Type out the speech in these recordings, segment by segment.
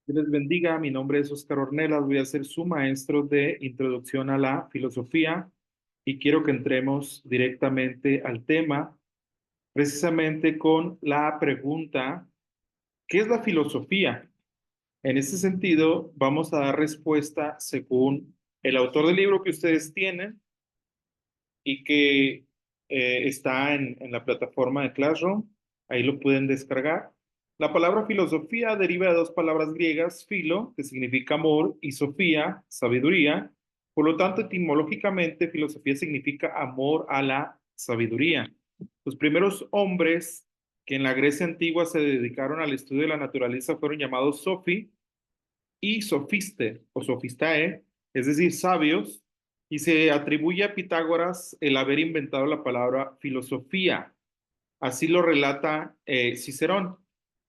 Dios les bendiga, mi nombre es Oscar Ornelas, voy a ser su maestro de Introducción a la Filosofía y quiero que entremos directamente al tema, precisamente con la pregunta, ¿qué es la filosofía? En ese sentido, vamos a dar respuesta según el autor del libro que ustedes tienen y que está en la plataforma de Classroom. Ahí lo pueden descargar. La palabra filosofía deriva de dos palabras griegas, philo, que significa amor, y sofía, sabiduría. Por lo tanto, etimológicamente, filosofía significa amor a la sabiduría. Los primeros hombres que en la Grecia antigua se dedicaron al estudio de la naturaleza fueron llamados sofi y sofiste o sofistae, es decir, sabios, y se atribuye a Pitágoras el haber inventado la palabra filosofía. Así lo relata Cicerón.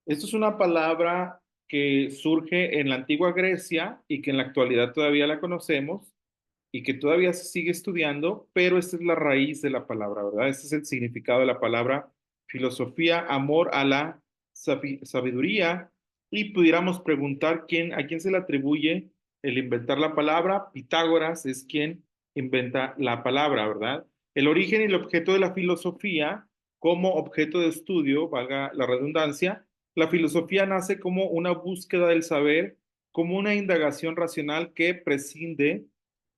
Esto es una palabra que surge en la antigua Grecia y que en la actualidad todavía la conocemos y que todavía se sigue estudiando, pero esta es la raíz de la palabra, ¿verdad? Este es el significado de la palabra filosofía, amor a la sabiduría, y pudiéramos preguntar a quién se le atribuye el inventar la palabra. Pitágoras es quien inventa la palabra, ¿verdad? El origen y el objeto de la filosofía como objeto de estudio, valga la redundancia, la filosofía nace como una búsqueda del saber, como una indagación racional que prescinde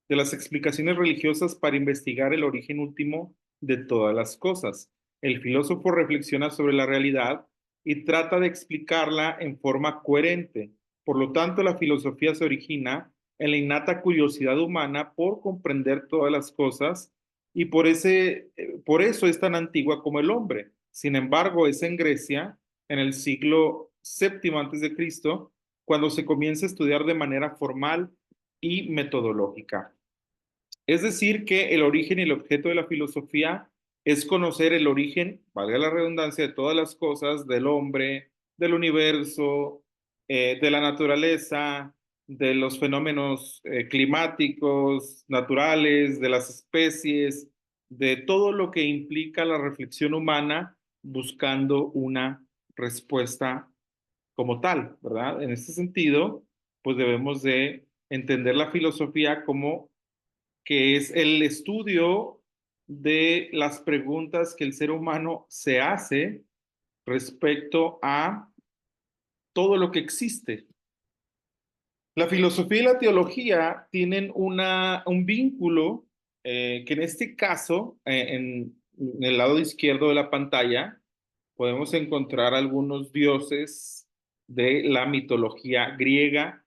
de las explicaciones religiosas para investigar el origen último de todas las cosas. El filósofo reflexiona sobre la realidad y trata de explicarla en forma coherente. Por lo tanto, la filosofía se origina en la innata curiosidad humana por comprender todas las cosas y por eso es tan antigua como el hombre. Sin embargo, es en Grecia, en el siglo séptimo antes de Cristo, cuando se comienza a estudiar de manera formal y metodológica. Es decir, que el origen y el objeto de la filosofía es conocer el origen, valga la redundancia, de todas las cosas, del hombre, del universo, de la naturaleza, de los fenómenos climáticos, naturales, de las especies, de todo lo que implica la reflexión humana buscando una respuesta como tal, ¿verdad? En este sentido, pues debemos de entender la filosofía como que es el estudio de las preguntas que el ser humano se hace respecto a todo lo que existe. La filosofía y la teología tienen un vínculo que en este caso, en el lado izquierdo de la pantalla, podemos encontrar algunos dioses de la mitología griega.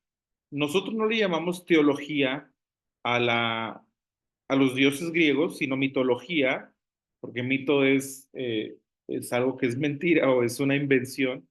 Nosotros no le llamamos teología a a los dioses griegos, sino mitología, porque mito es algo que es mentira o es una invención,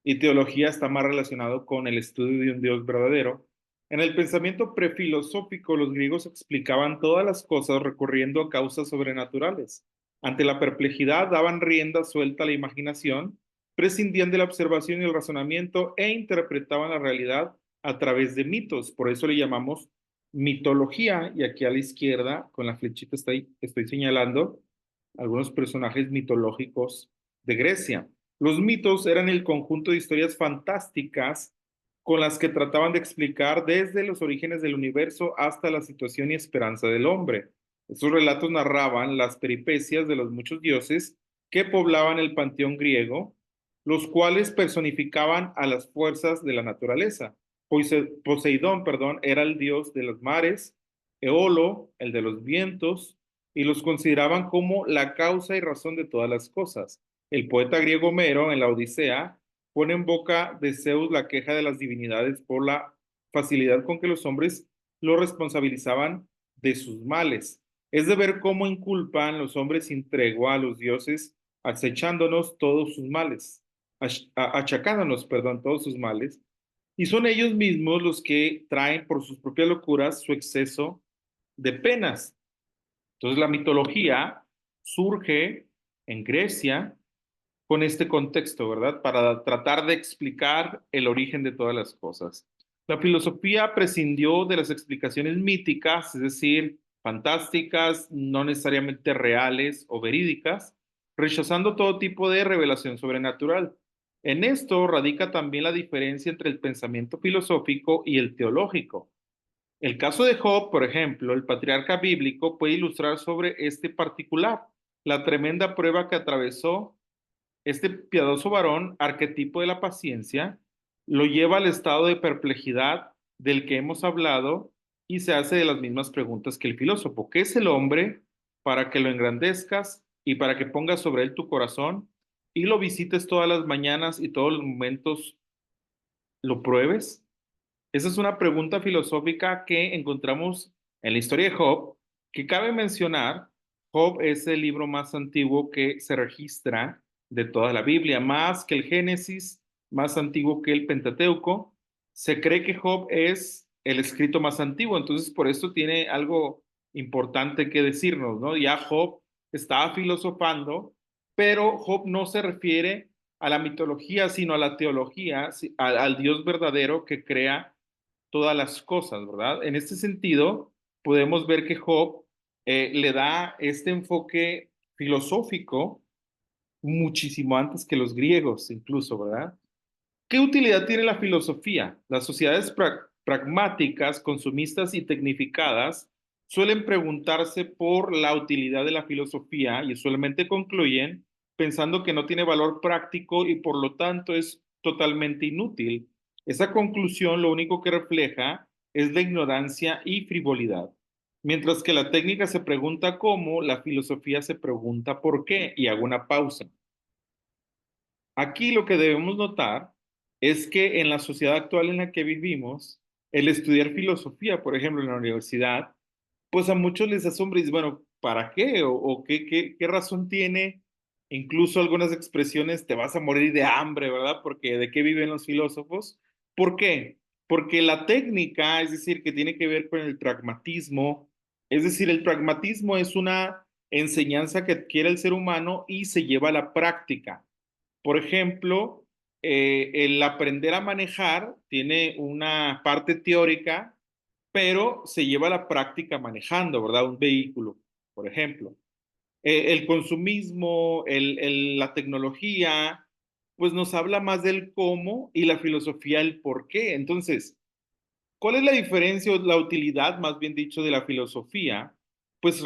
y teología está más relacionado con el estudio de un Dios verdadero. En el pensamiento prefilosófico, los griegos explicaban todas las cosas recurriendo a causas sobrenaturales. Ante la perplejidad, daban rienda suelta a la imaginación, prescindían de la observación y el razonamiento e interpretaban la realidad a través de mitos. Por eso le llamamos mitología. Y aquí a la izquierda, con la flechita estoy señalando algunos personajes mitológicos de Grecia. Los mitos eran el conjunto de historias fantásticas con las que trataban de explicar desde los orígenes del universo hasta la situación y esperanza del hombre. Estos relatos narraban las peripecias de los muchos dioses que poblaban el panteón griego, los cuales personificaban a las fuerzas de la naturaleza. Poseidón, perdón, era el dios de los mares, Eolo, el de los vientos, y los consideraban como la causa y razón de todas las cosas. El poeta griego Homero, en la Odisea, pone en boca de Zeus la queja de las divinidades por la facilidad con que los hombres lo responsabilizaban de sus males. Es de ver cómo inculpan los hombres sin tregua a los dioses, acechándonos todos sus males, achacándonos, perdón, todos sus males, y son ellos mismos los que traen por sus propias locuras su exceso de penas. Entonces la mitología surge en Grecia con este contexto, ¿verdad? Para tratar de explicar el origen de todas las cosas. La filosofía prescindió de las explicaciones míticas, es decir, fantásticas, no necesariamente reales o verídicas, rechazando todo tipo de revelación sobrenatural. En esto radica también la diferencia entre el pensamiento filosófico y el teológico. El caso de Job, por ejemplo, el patriarca bíblico puede ilustrar sobre este particular, la tremenda prueba que atravesó este piadoso varón, arquetipo de la paciencia, lo lleva al estado de perplejidad del que hemos hablado y se hace de las mismas preguntas que el filósofo. ¿Qué es el hombre para que lo engrandezcas y para que pongas sobre él tu corazón y lo visites todas las mañanas y todos los momentos lo pruebes? Esa es una pregunta filosófica que encontramos en la historia de Job, que cabe mencionar. Job es el libro más antiguo que se registra de toda la Biblia, más que el Génesis, más antiguo que el Pentateuco. Se cree que Job es el escrito más antiguo, entonces por eso tiene algo importante que decirnos, ¿no? Ya Job estaba filosofando, pero Job no se refiere a la mitología, sino a la teología, al Dios verdadero que crea todas las cosas, ¿verdad? En este sentido, podemos ver que Job le da este enfoque filosófico muchísimo antes que los griegos, incluso, ¿verdad? ¿Qué utilidad tiene la filosofía? Las sociedades pragmáticas, consumistas y tecnificadas suelen preguntarse por la utilidad de la filosofía y usualmente concluyen pensando que no tiene valor práctico y por lo tanto es totalmente inútil. Esa conclusión lo único que refleja es la ignorancia y frivolidad. Mientras que la técnica se pregunta cómo, la filosofía se pregunta por qué. Y hago una pausa. Aquí lo que debemos notar es que en la sociedad actual en la que vivimos, el estudiar filosofía, por ejemplo, en la universidad, pues a muchos les asombra y dicen, bueno, ¿para qué? ¿O qué razón tiene? Incluso algunas expresiones, te vas a morir de hambre, ¿verdad? Porque ¿de qué viven los filósofos? ¿Por qué? Porque la técnica, es decir, que tiene que ver con el pragmatismo, es decir, el pragmatismo es una enseñanza que adquiere el ser humano y se lleva a la práctica. Por ejemplo, el aprender a manejar tiene una parte teórica, pero se lleva a la práctica manejando, ¿verdad? Un vehículo, por ejemplo. El consumismo, la tecnología, pues nos habla más del cómo y la filosofía el por qué. Entonces, ¿cuál es la diferencia o la utilidad, más bien dicho, de la filosofía? Pues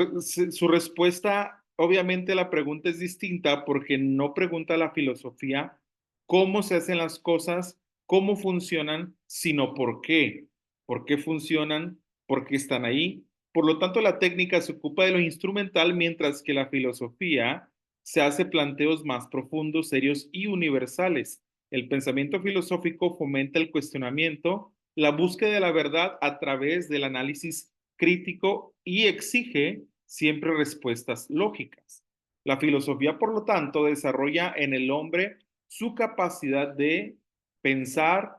su respuesta, obviamente la pregunta es distinta porque no pregunta la filosofía cómo se hacen las cosas, cómo funcionan, sino por qué. ¿Por qué funcionan? ¿Por qué están ahí? Por lo tanto, la técnica se ocupa de lo instrumental, mientras que la filosofía se hace planteos más profundos, serios y universales. El pensamiento filosófico fomenta el cuestionamiento, la búsqueda de la verdad a través del análisis crítico y exige siempre respuestas lógicas. La filosofía, por lo tanto, desarrolla en el hombre su capacidad de pensar,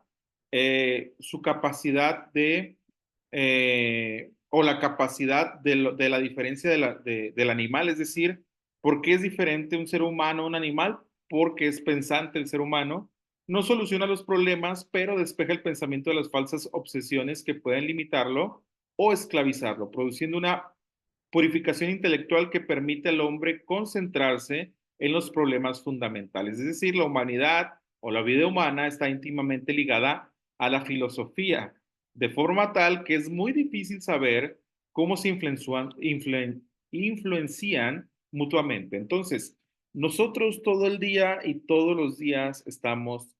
su capacidad o la capacidad de la diferencia del animal, es decir, ¿por qué es diferente un ser humano a un animal? Porque es pensante el ser humano, no soluciona los problemas, pero despeja el pensamiento de las falsas obsesiones que pueden limitarlo o esclavizarlo, produciendo una purificación intelectual que permite al hombre concentrarse en los problemas fundamentales. Es decir, la humanidad o la vida humana está íntimamente ligada a la filosofía, de forma tal que es muy difícil saber cómo se influencian mutuamente. Entonces, nosotros todo el día y todos los días estamos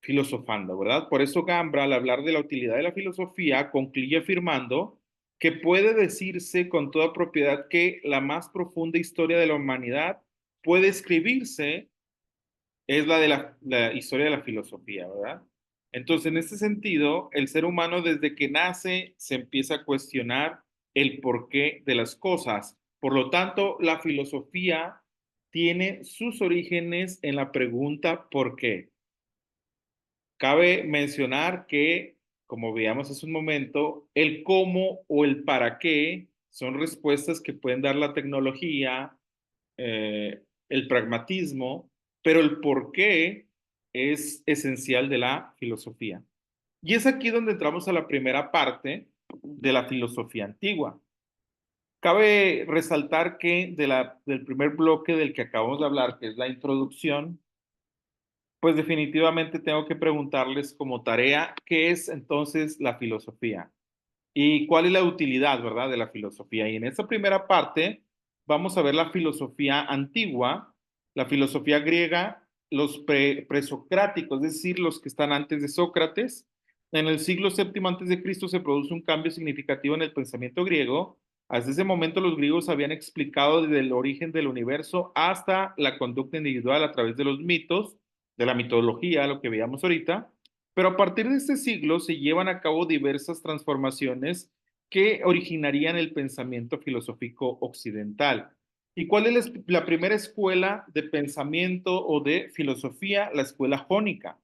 filosofando, ¿verdad? Por eso Gambra, al hablar de la utilidad de la filosofía, concluye afirmando que puede decirse con toda propiedad que la más profunda historia de la humanidad puede escribirse, es la de la historia de la filosofía, ¿verdad? Entonces, en este sentido, el ser humano desde que nace se empieza a cuestionar el porqué de las cosas. Por lo tanto, la filosofía tiene sus orígenes en la pregunta ¿por qué? Cabe mencionar que, como veíamos hace un momento, el cómo o el para qué son respuestas que pueden dar la tecnología, el pragmatismo, pero el por qué es esencial de la filosofía. Y es aquí donde entramos a la primera parte de la filosofía antigua. Cabe resaltar que del primer bloque del que acabamos de hablar, que es la introducción, Pues definitivamente tengo que preguntarles como tarea, ¿qué es entonces la filosofía? ¿Y cuál es la utilidad, verdad, de la filosofía? Y en esta primera parte vamos a ver la filosofía antigua, la filosofía griega, los presocráticos, es decir, los que están antes de Sócrates. En el siglo séptimo antes de Cristo se produce un cambio significativo en el pensamiento griego. Hasta ese momento los griegos habían explicado desde el origen del universo hasta la conducta individual a través de los mitos, de la mitología, lo que veíamos ahorita. Pero a partir de este siglo se llevan a cabo diversas transformaciones que originarían el pensamiento filosófico occidental. ¿Y cuál es la primera escuela de pensamiento o de filosofía? La escuela jónica.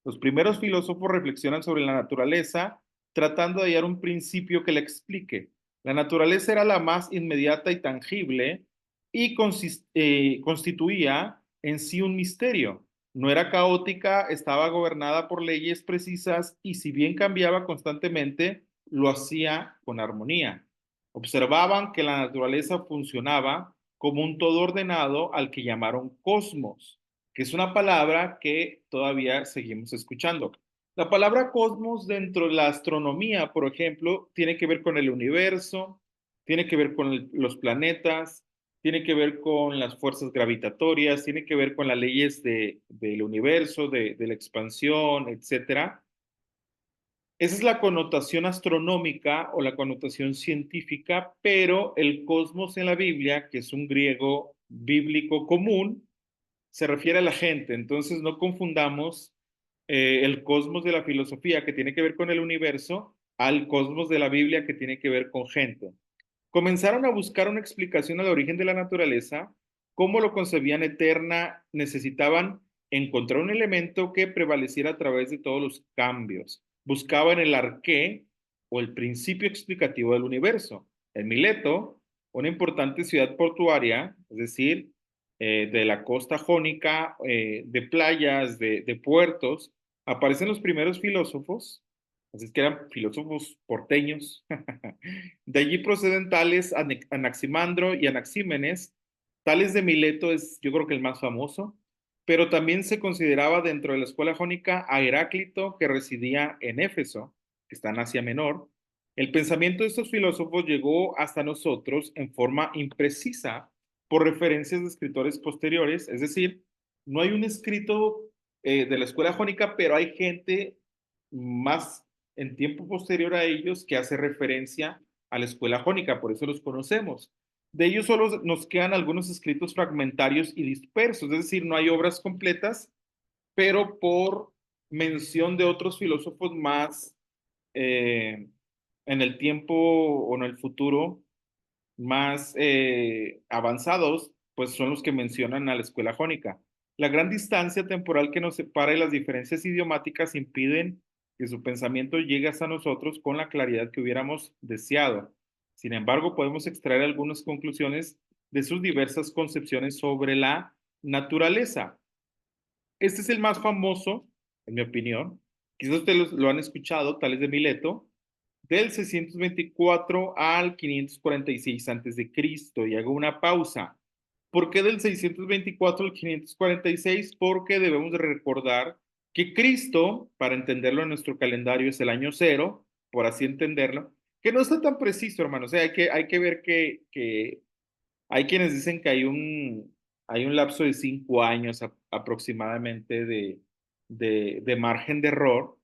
Los primeros filósofos reflexionan sobre la naturaleza tratando de hallar un principio que la explique. La naturaleza era la más inmediata y tangible y constituía en sí un misterio. No era caótica, estaba gobernada por leyes precisas y si bien cambiaba constantemente, lo hacía con armonía. Observaban que la naturaleza funcionaba como un todo ordenado al que llamaron cosmos, que es una palabra que todavía seguimos escuchando. La palabra cosmos dentro de la astronomía, por ejemplo, tiene que ver con el universo, tiene que ver con los planetas, tiene que ver con las fuerzas gravitatorias, tiene que ver con las leyes del universo, de la expansión, etcétera. Esa es la connotación astronómica o la connotación científica, pero el cosmos en la Biblia, que es un griego bíblico común, se refiere a la gente. Entonces no confundamos el cosmos de la filosofía, que tiene que ver con el universo, al cosmos de la Biblia, que tiene que ver con gente. Comenzaron a buscar una explicación al origen de la naturaleza, cómo lo concebían eterna, necesitaban encontrar un elemento que prevaleciera a través de todos los cambios. Buscaban el arqué o el principio explicativo del universo. En Mileto, una importante ciudad portuaria, es decir, de la costa jónica, de playas, de puertos, aparecen los primeros filósofos, así que eran filósofos porteños. De allí proceden tales Anaximandro y Anaxímenes. Tales de Mileto es, yo creo que el más famoso, pero también se consideraba dentro de la escuela jónica a Heráclito, que residía en Éfeso, que está en Asia Menor. El pensamiento de estos filósofos llegó hasta nosotros en forma imprecisa por referencias de escritores posteriores, es decir, no hay un escrito de la escuela jónica, pero hay gente más en tiempo posterior a ellos que hace referencia a la escuela jónica, por eso los conocemos. De ellos solo nos quedan algunos escritos fragmentarios y dispersos, es decir, no hay obras completas, pero por mención de otros filósofos más eh, en el tiempo o en el futuro más avanzados, pues son los que mencionan a la escuela jónica. La gran distancia temporal que nos separa y las diferencias idiomáticas impiden que su pensamiento llegue hasta nosotros con la claridad que hubiéramos deseado. Sin embargo, podemos extraer algunas conclusiones de sus diversas concepciones sobre la naturaleza. Este es el más famoso, en mi opinión. Quizás ustedes lo han escuchado, Tales de Mileto, del 624 al 546 antes de Cristo. Y hago una pausa. ¿Por qué del 624 al 546? Porque debemos de recordar que Cristo, para entenderlo en nuestro calendario, es el año cero, por así entenderlo, que no está tan preciso, hermano. O sea, hay que ver que hay quienes dicen que hay un lapso de 5 años aproximadamente de margen de error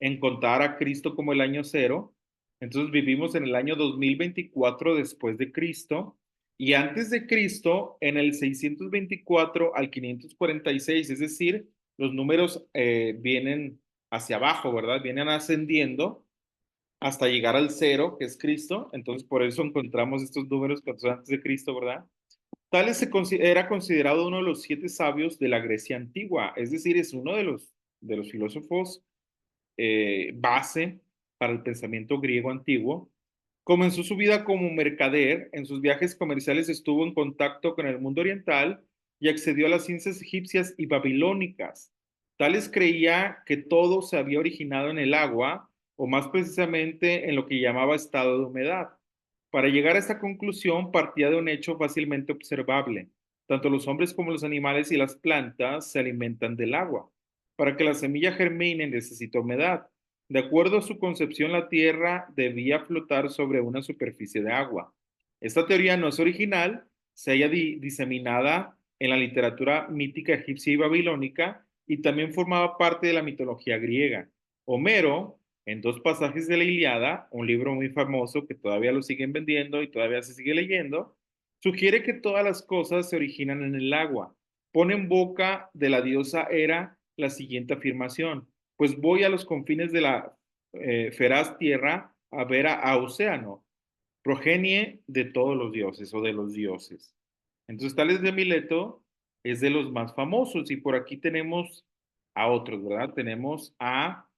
en contar a Cristo como el año cero. Entonces vivimos en el año 2024 después de Cristo y antes de Cristo en el 624 al 546, es decir, los números vienen hacia abajo, ¿verdad? Vienen ascendiendo hasta llegar al cero, que es Cristo. Entonces, por eso encontramos estos números cuando son antes de Cristo, ¿verdad? Tales era considerado uno de los 7 sabios de la Grecia antigua, es decir, es uno de los filósofos base para el pensamiento griego antiguo. Comenzó su vida como mercader, en sus viajes comerciales estuvo en contacto con el mundo oriental y accedió a las ciencias egipcias y babilónicas. Tales creía que todo se había originado en el agua, o más precisamente en lo que llamaba estado de humedad. Para llegar a esta conclusión partía de un hecho fácilmente observable. Tanto los hombres como los animales y las plantas se alimentan del agua. Para que la semilla germine necesita humedad. De acuerdo a su concepción, la tierra debía flotar sobre una superficie de agua. Esta teoría no es original, se halla diseminada en la literatura mítica egipcia y babilónica y también formaba parte de la mitología griega. Homero, en dos pasajes de la Ilíada, un libro muy famoso que todavía lo siguen vendiendo y todavía se sigue leyendo, sugiere que todas las cosas se originan en el agua. Pone en boca de la diosa Hera la siguiente afirmación: pues voy a los confines de la feraz tierra a ver a Océano, progenie de todos los dioses o de los dioses. Entonces, Tales de Mileto es de los más famosos y por aquí tenemos a otros, ¿verdad? Tenemos a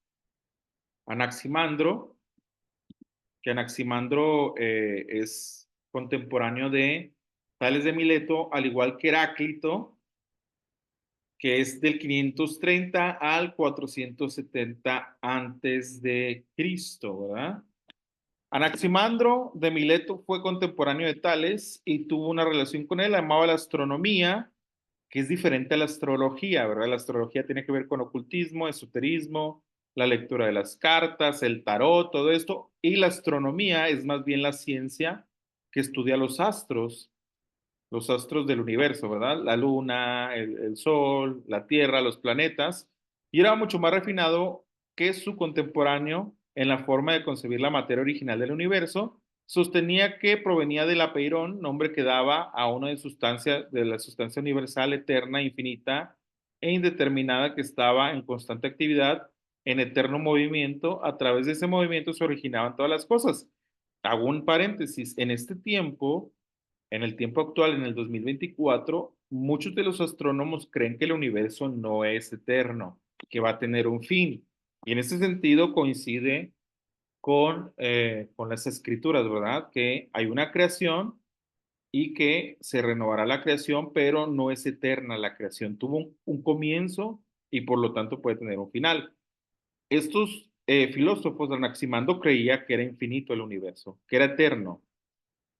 Anaximandro, que Anaximandro es contemporáneo de Tales de Mileto, al igual que Heráclito, que es del 530 al 470 antes de Cristo, ¿verdad? Anaximandro de Mileto fue contemporáneo de Tales y tuvo una relación con él, amaba la astronomía, que es diferente a la astrología, ¿verdad? La astrología tiene que ver con ocultismo, esoterismo, la lectura de las cartas, el tarot, todo esto, y la astronomía es más bien la ciencia que estudia los astros del universo, ¿verdad? La luna, el sol, la tierra, los planetas, y era mucho más refinado que su contemporáneo en la forma de concebir la materia original del universo. Sostenía que provenía del apeirón, nombre que daba a una de la sustancia universal, eterna, infinita e indeterminada que estaba en constante actividad, en eterno movimiento. A través de ese movimiento se originaban todas las cosas. Hago un paréntesis, en este tiempo, en el tiempo actual, en el 2024, muchos de los astrónomos creen que el universo no es eterno, que va a tener un fin. Y en ese sentido coincide con las escrituras, ¿verdad? Que hay una creación y que se renovará la creación, pero no es eterna. La creación tuvo un comienzo y por lo tanto puede tener un final. Estos filósofos, Anaximandro creía que era infinito el universo, que era eterno.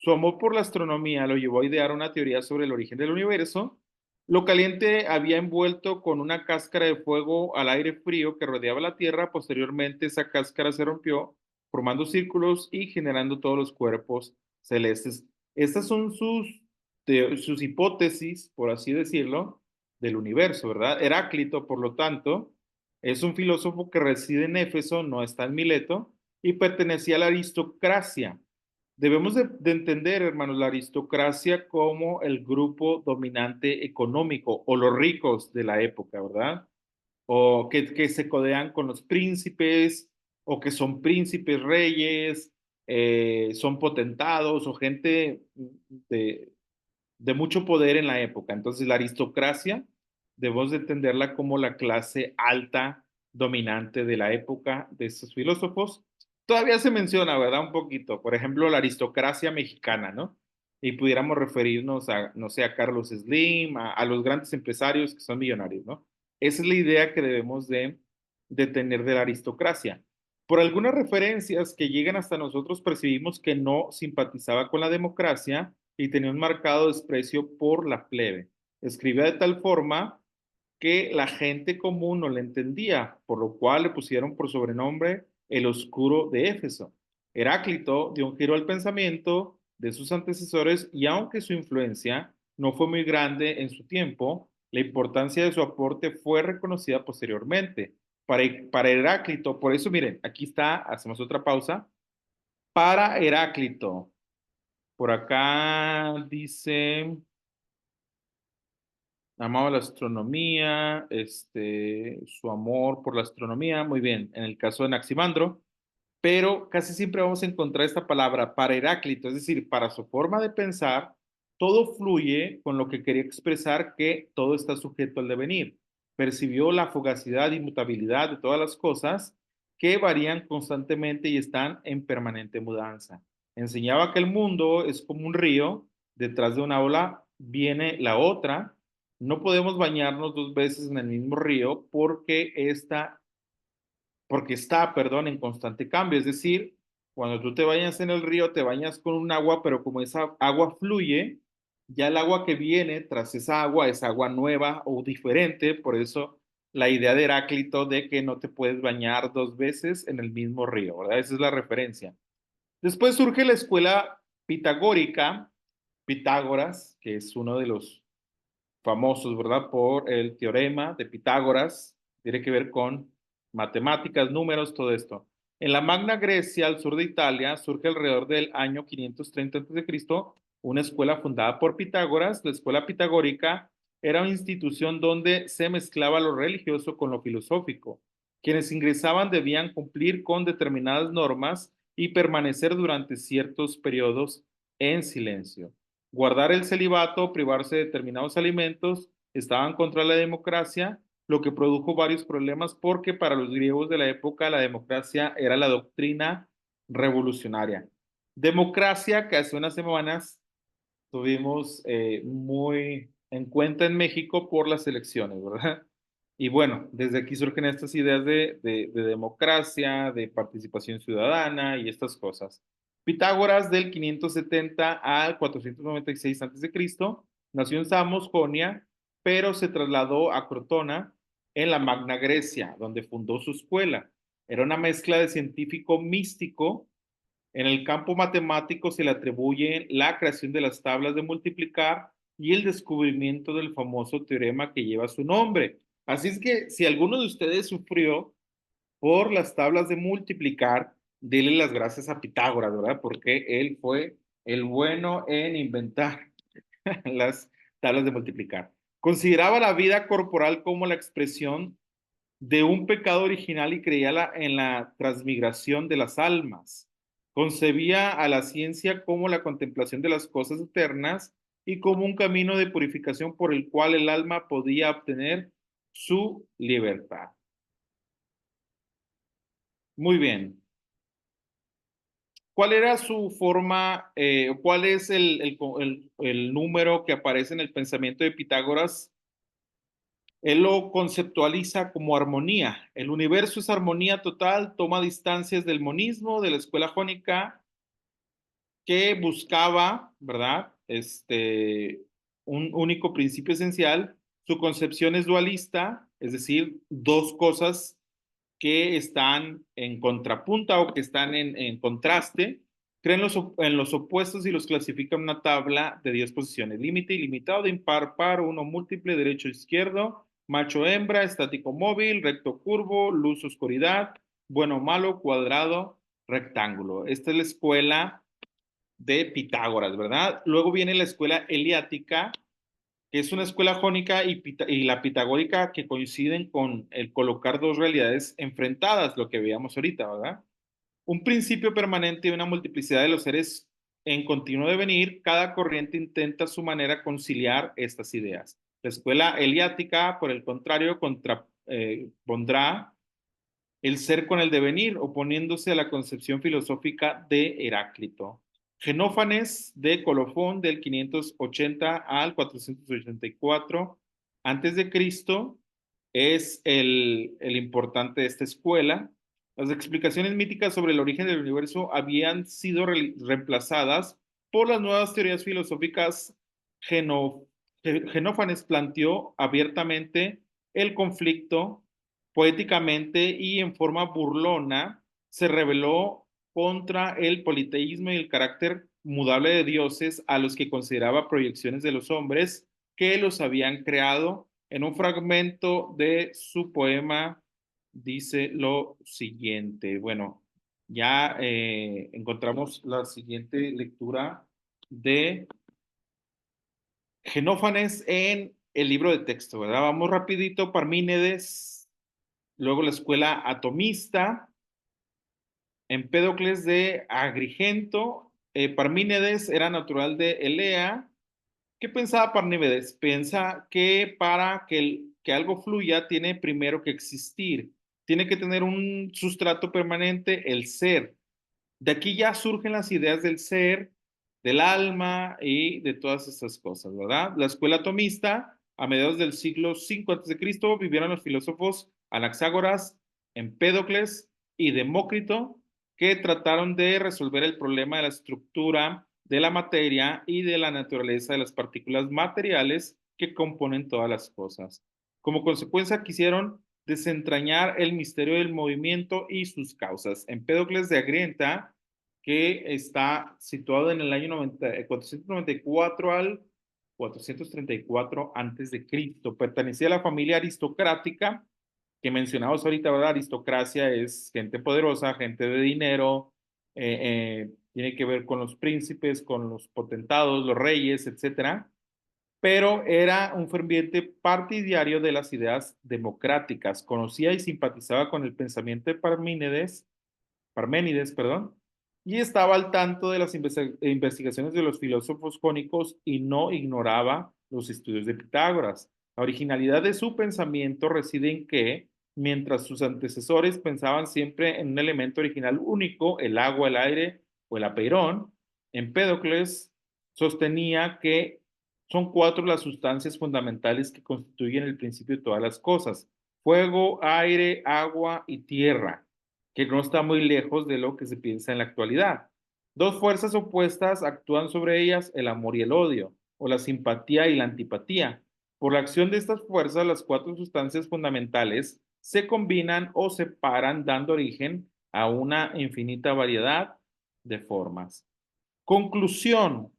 Su amor por la astronomía lo llevó a idear una teoría sobre el origen del universo. Lo caliente había envuelto con una cáscara de fuego al aire frío que rodeaba la Tierra. Posteriormente, esa cáscara se rompió, formando círculos y generando todos los cuerpos celestes. Estas son sus hipótesis, por así decirlo, del universo, ¿verdad? Heráclito, por lo tanto, es un filósofo que reside en Éfeso, no está en Mileto, y pertenecía a la aristocracia. Debemos de entender, hermanos, la aristocracia como el grupo dominante económico o los ricos de la época, ¿verdad? O que se codean con los príncipes o que son príncipes reyes, son potentados o gente de, de mucho poder en la época. Entonces, la aristocracia debemos de entenderla como la clase alta dominante de la época de estos filósofos. Todavía se menciona, ¿verdad? Un poquito, por ejemplo, la aristocracia mexicana, ¿no? Y pudiéramos referirnos a, no sé, a Carlos Slim, a los grandes empresarios que son millonarios, ¿no? Esa es la idea que debemos de tener de la aristocracia. Por algunas referencias que llegan hasta nosotros, percibimos que no simpatizaba con la democracia y tenía un marcado desprecio por la plebe. Escribía de tal forma que la gente común no le entendía, por lo cual le pusieron por sobrenombre el oscuro de Éfeso. Heráclito dio un giro al pensamiento de sus antecesores y aunque su influencia no fue muy grande en su tiempo, la importancia de su aporte fue reconocida posteriormente. Para Heráclito, por eso miren, aquí está, hacemos otra pausa. Para Heráclito, por acá dice, amaba la astronomía, su amor por la astronomía, muy bien, en el caso de Anaximandro, pero casi siempre vamos a encontrar esta palabra para Heráclito, es decir, para su forma de pensar, todo fluye con lo que quería expresar que todo está sujeto al devenir. Percibió la fugacidad y mutabilidad de todas las cosas que varían constantemente y están en permanente mudanza. Enseñaba que el mundo es como un río, detrás de una ola viene la otra. No podemos bañarnos dos veces en el mismo río porque está, perdón, en constante cambio. Es decir, cuando tú te bañas en el río, te bañas con un agua, pero como esa agua fluye, ya el agua que viene tras esa agua es agua nueva o diferente, por eso la idea de Heráclito de que no te puedes bañar dos veces en el mismo río, ¿verdad? Esa es la referencia. Después surge la escuela pitagórica, Pitágoras, que es uno de los famosos, ¿verdad? Por el teorema de Pitágoras, tiene que ver con matemáticas, números, todo esto. En la Magna Grecia, al sur de Italia, surge alrededor del año 530 a.C. una escuela fundada por Pitágoras. La escuela pitagórica era una institución donde se mezclaba lo religioso con lo filosófico. Quienes ingresaban debían cumplir con determinadas normas y permanecer durante ciertos periodos en silencio. Guardar el celibato, privarse de determinados alimentos, estaban contra la democracia, lo que produjo varios problemas porque para los griegos de la época la democracia era la doctrina revolucionaria. Democracia que hace unas semanas tuvimos muy en cuenta en México por las elecciones, ¿verdad? Y bueno, desde aquí surgen estas ideas de democracia, de participación ciudadana y estas cosas. Pitágoras del 570 al 496 a.C. nació en Samos, Jonia, pero se trasladó a Crotona en la Magna Grecia, donde fundó su escuela. Era una mezcla de científico místico. En el campo matemático se le atribuye la creación de las tablas de multiplicar y el descubrimiento del famoso teorema que lleva su nombre. Así es que si alguno de ustedes sufrió por las tablas de multiplicar, dile las gracias a Pitágoras, ¿verdad? Porque él fue el bueno en inventar las tablas de multiplicar. Consideraba la vida corporal como la expresión de un pecado original y creía en la transmigración de las almas. Concebía a la ciencia como la contemplación de las cosas eternas y como un camino de purificación por el cual el alma podía obtener su libertad. Muy bien. ¿Cuál era su forma, cuál es el número que aparece en el pensamiento de Pitágoras? Él lo conceptualiza como armonía. El universo es armonía total, toma distancias del monismo, de la escuela jónica, que buscaba, ¿verdad? Un único principio esencial. Su concepción es dualista, es decir, dos cosas que están en contrapunta o que están en contraste. Creen en los opuestos y los clasifica en una tabla de 10 posiciones. Límite ilimitado, impar, par, uno múltiple, derecho, izquierdo, macho, hembra, estático, móvil, recto, curvo, luz, oscuridad, bueno, malo, cuadrado, rectángulo. Esta es la escuela de Pitágoras, ¿verdad? Luego viene la escuela heliática, que es una escuela jónica y la pitagórica que coinciden con el colocar dos realidades enfrentadas, lo que veíamos ahorita, ¿verdad? Un principio permanente y una multiplicidad de los seres en continuo devenir, cada corriente intenta a su manera conciliar estas ideas. La escuela heliática, por el contrario, pondrá el ser con el devenir, oponiéndose a la concepción filosófica de Heráclito. Genófanes de Colofón del 580 al 484 antes de Cristo es el importante de esta escuela. Las explicaciones míticas sobre el origen del universo habían sido reemplazadas por las nuevas teorías filosóficas. Genófanes planteó abiertamente el conflicto poéticamente y en forma burlona, se rebeló contra el politeísmo y el carácter mudable de dioses a los que consideraba proyecciones de los hombres que los habían creado. En un fragmento de su poema dice lo siguiente. Bueno, ya encontramos la siguiente lectura de Genófanes en el libro de texto, ¿verdad? Vamos rapidito, Parmínides, luego la escuela atomista, Empédocles de Agrigento, Parmínides era natural de Elea. ¿Qué pensaba Parmínides? Piensa que para que algo fluya tiene primero que existir, tiene que tener un sustrato permanente, el ser. De aquí ya surgen las ideas del ser, del alma y de todas estas cosas, ¿verdad? La escuela atomista, a mediados del siglo V a.C., vivieron los filósofos Anaxágoras, Empédocles y Demócrito, que trataron de resolver el problema de la estructura de la materia y de la naturaleza de las partículas materiales que componen todas las cosas. Como consecuencia, quisieron desentrañar el misterio del movimiento y sus causas. Empédocles de Agrienta, que está situado en el año 494 al 434 antes de Cristo. Pertenecía a la familia aristocrática que mencionamos ahorita, ¿verdad? Aristocracia es gente poderosa, gente de dinero, tiene que ver con los príncipes, con los potentados, los reyes, etcétera, pero era un ferviente partidario de las ideas democráticas, conocía y simpatizaba con el pensamiento de Parménides, perdón, y estaba al tanto de las investigaciones de los filósofos jónicos y no ignoraba los estudios de Pitágoras. La originalidad de su pensamiento reside en que, mientras sus antecesores pensaban siempre en un elemento original único, el agua, el aire o el apeirón, Empédocles sostenía que son cuatro las sustancias fundamentales que constituyen el principio de todas las cosas: fuego, aire, agua y tierra, que no está muy lejos de lo que se piensa en la actualidad. Dos fuerzas opuestas actúan sobre ellas: el amor y el odio, o la simpatía y la antipatía. Por la acción de estas fuerzas, las cuatro sustancias fundamentales se combinan o separan, dando origen a una infinita variedad de formas. Conclusión: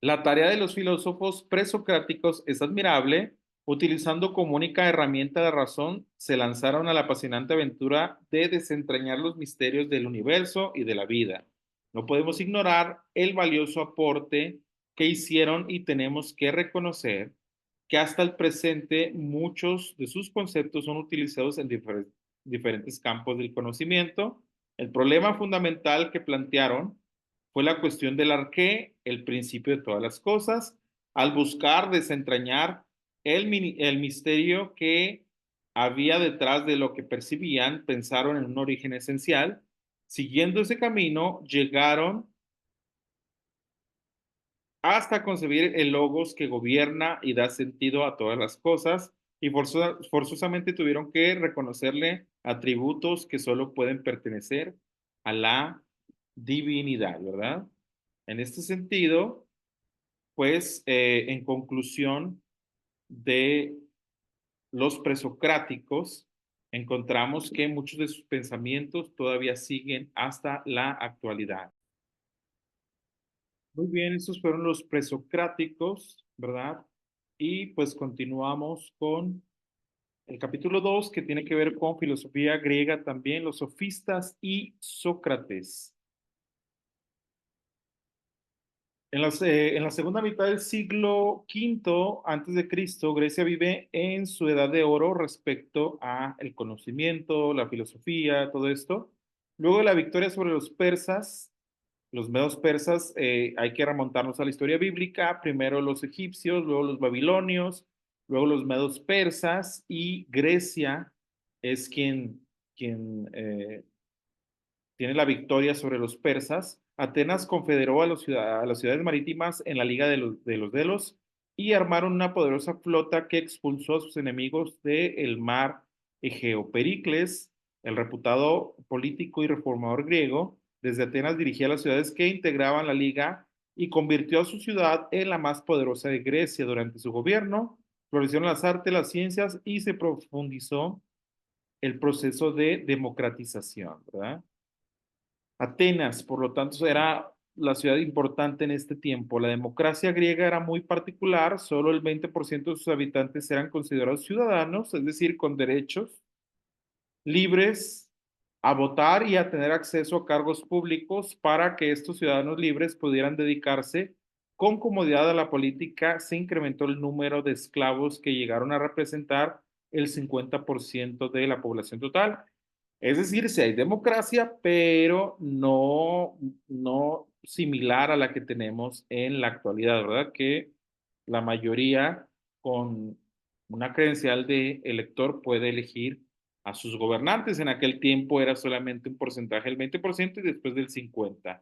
la tarea de los filósofos presocráticos es admirable. Utilizando como única herramienta de razón, se lanzaron a la apasionante aventura de desentrañar los misterios del universo y de la vida. No podemos ignorar el valioso aporte que hicieron y tenemos que reconocer que hasta el presente muchos de sus conceptos son utilizados en diferentes campos del conocimiento. El problema fundamental que plantearon fue la cuestión del arqué, el principio de todas las cosas, al buscar desentrañar el misterio que había detrás de lo que percibían, pensaron en un origen esencial. Siguiendo ese camino, llegaron hasta concebir el logos que gobierna y da sentido a todas las cosas, y forzosamente tuvieron que reconocerle atributos que solo pueden pertenecer a la divinidad, ¿verdad? En este sentido, pues, en conclusión de los presocráticos, encontramos que muchos de sus pensamientos todavía siguen hasta la actualidad. Muy bien, estos fueron los presocráticos, ¿verdad? Y pues continuamos con el capítulo 2, que tiene que ver con filosofía griega también, los sofistas y Sócrates. En la segunda mitad del siglo V antes de Cristo, Grecia vive en su edad de oro respecto a el conocimiento, la filosofía, todo esto. Luego de la victoria sobre los medos persas, hay que remontarnos a la historia bíblica: primero los egipcios, luego los babilonios, luego los medos persas, y Grecia es quien tiene la victoria sobre los persas. Atenas confederó a las ciudades marítimas en la Liga de los Delos y armaron una poderosa flota que expulsó a sus enemigos del mar Egeo. Pericles, el reputado político y reformador griego, desde Atenas dirigía las ciudades que integraban la Liga y convirtió a su ciudad en la más poderosa de Grecia. Durante su gobierno florecieron las artes, las ciencias y se profundizó el proceso de democratización, ¿verdad? Atenas, por lo tanto, era la ciudad importante en este tiempo. La democracia griega era muy particular, solo el 20% de sus habitantes eran considerados ciudadanos, es decir, con derechos libres a votar y a tener acceso a cargos públicos. Para que estos ciudadanos libres pudieran dedicarse con comodidad a la política, se incrementó el número de esclavos, que llegaron a representar el 50% de la población total. Es decir, si hay democracia, pero no similar a la que tenemos en la actualidad, ¿verdad? Que la mayoría con una credencial de elector puede elegir a sus gobernantes. En aquel tiempo era solamente un porcentaje del 20% y después del 50%.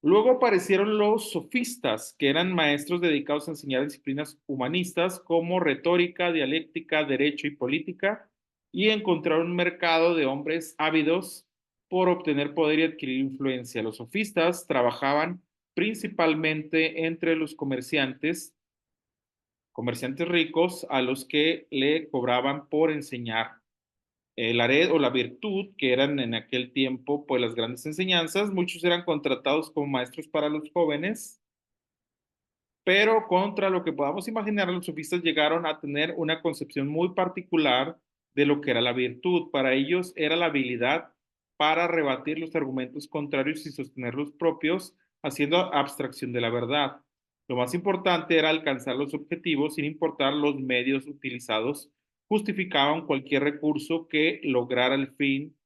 Luego aparecieron los sofistas, que eran maestros dedicados a enseñar disciplinas humanistas como retórica, dialéctica, derecho y política, y encontraron un mercado de hombres ávidos por obtener poder y adquirir influencia. Los sofistas trabajaban principalmente entre los comerciantes ricos, a los que le cobraban por enseñar. el ared o la virtud, que eran en aquel tiempo pues las grandes enseñanzas. Muchos eran contratados como maestros para los jóvenes, pero contra lo que podamos imaginar, los sofistas llegaron a tener una concepción muy particular de lo que era la virtud. Para ellos era la habilidad para rebatir los argumentos contrarios y sostener los propios, haciendo abstracción de la verdad. Lo más importante era alcanzar los objetivos sin importar los medios utilizados. Justificaban cualquier recurso que lograra el fin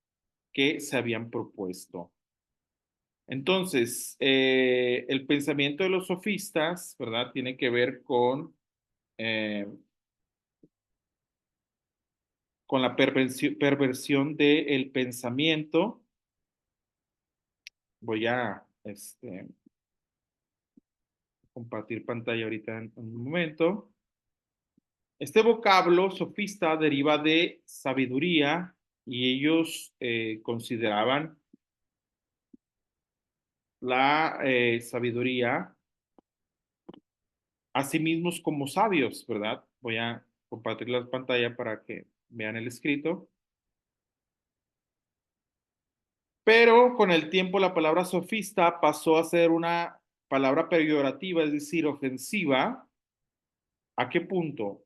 que se habían propuesto. Entonces, el pensamiento de los sofistas, ¿verdad? Tiene que ver eh, con la perversión del pensamiento. Voy a compartir pantalla ahorita en un momento. Este vocablo sofista deriva de sabiduría y ellos consideraban la sabiduría a sí mismos como sabios, ¿verdad? Voy a compartir la pantalla para que vean el escrito. Pero con el tiempo la palabra sofista pasó a ser una palabra peyorativa, es decir, ofensiva. ¿A qué punto?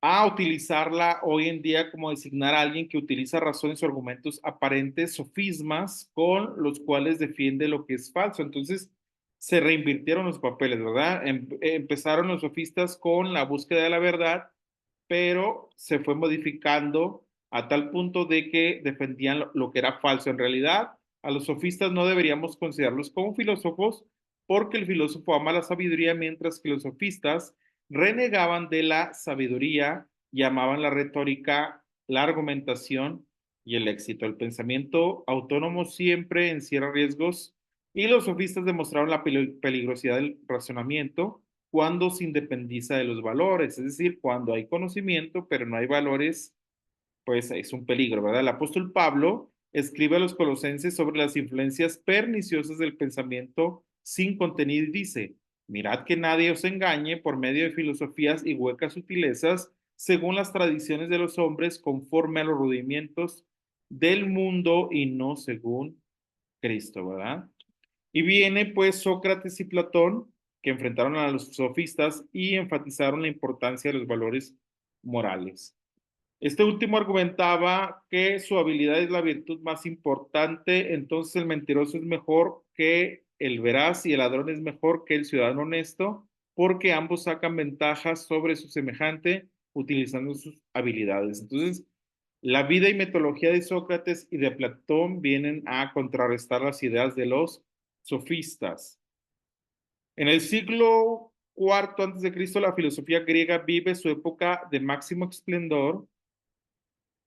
A utilizarla hoy en día como designar a alguien que utiliza razones o argumentos aparentes, sofismas, con los cuales defiende lo que es falso. Entonces, se reinvirtieron los papeles, ¿verdad? Empezaron los sofistas con la búsqueda de la verdad, pero se fue modificando a tal punto de que defendían lo que era falso. En realidad, a los sofistas no deberíamos considerarlos como filósofos, porque el filósofo ama la sabiduría, mientras que los sofistas renegaban de la sabiduría y amaban la retórica, la argumentación y el éxito. El pensamiento autónomo siempre encierra riesgos y los sofistas demostraron la peligrosidad del razonamiento cuando se independiza de los valores, es decir, cuando hay conocimiento pero no hay valores, pues es un peligro, ¿verdad? El apóstol Pablo escribe a los colosenses sobre las influencias perniciosas del pensamiento sin contenido y dice, mirad que nadie os engañe por medio de filosofías y huecas sutilezas, según las tradiciones de los hombres, conforme a los rudimientos del mundo y no según Cristo, ¿verdad? Y viene pues Sócrates y Platón, que enfrentaron a los sofistas y enfatizaron la importancia de los valores morales. Este último argumentaba que su habilidad es la virtud más importante, entonces el mentiroso es mejor que el veraz y el ladrón es mejor que el ciudadano honesto, porque ambos sacan ventajas sobre su semejante utilizando sus habilidades. Entonces, la vida y metodología de Sócrates y de Platón vienen a contrarrestar las ideas de los sofistas. En el siglo IV antes de Cristo, la filosofía griega vive su época de máximo esplendor.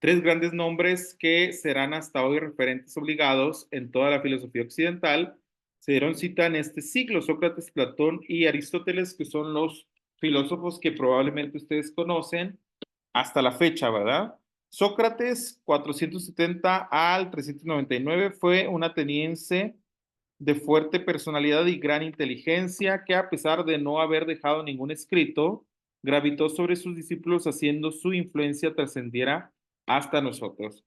Tres grandes nombres que serán hasta hoy referentes obligados en toda la filosofía occidental se dieron cita en este siglo: Sócrates, Platón y Aristóteles, que son los filósofos que probablemente ustedes conocen hasta la fecha, ¿verdad? Sócrates, 470 al 399, fue un ateniense de fuerte personalidad y gran inteligencia que, a pesar de no haber dejado ningún escrito, gravitó sobre sus discípulos haciendo su influencia trascendiera hasta nosotros.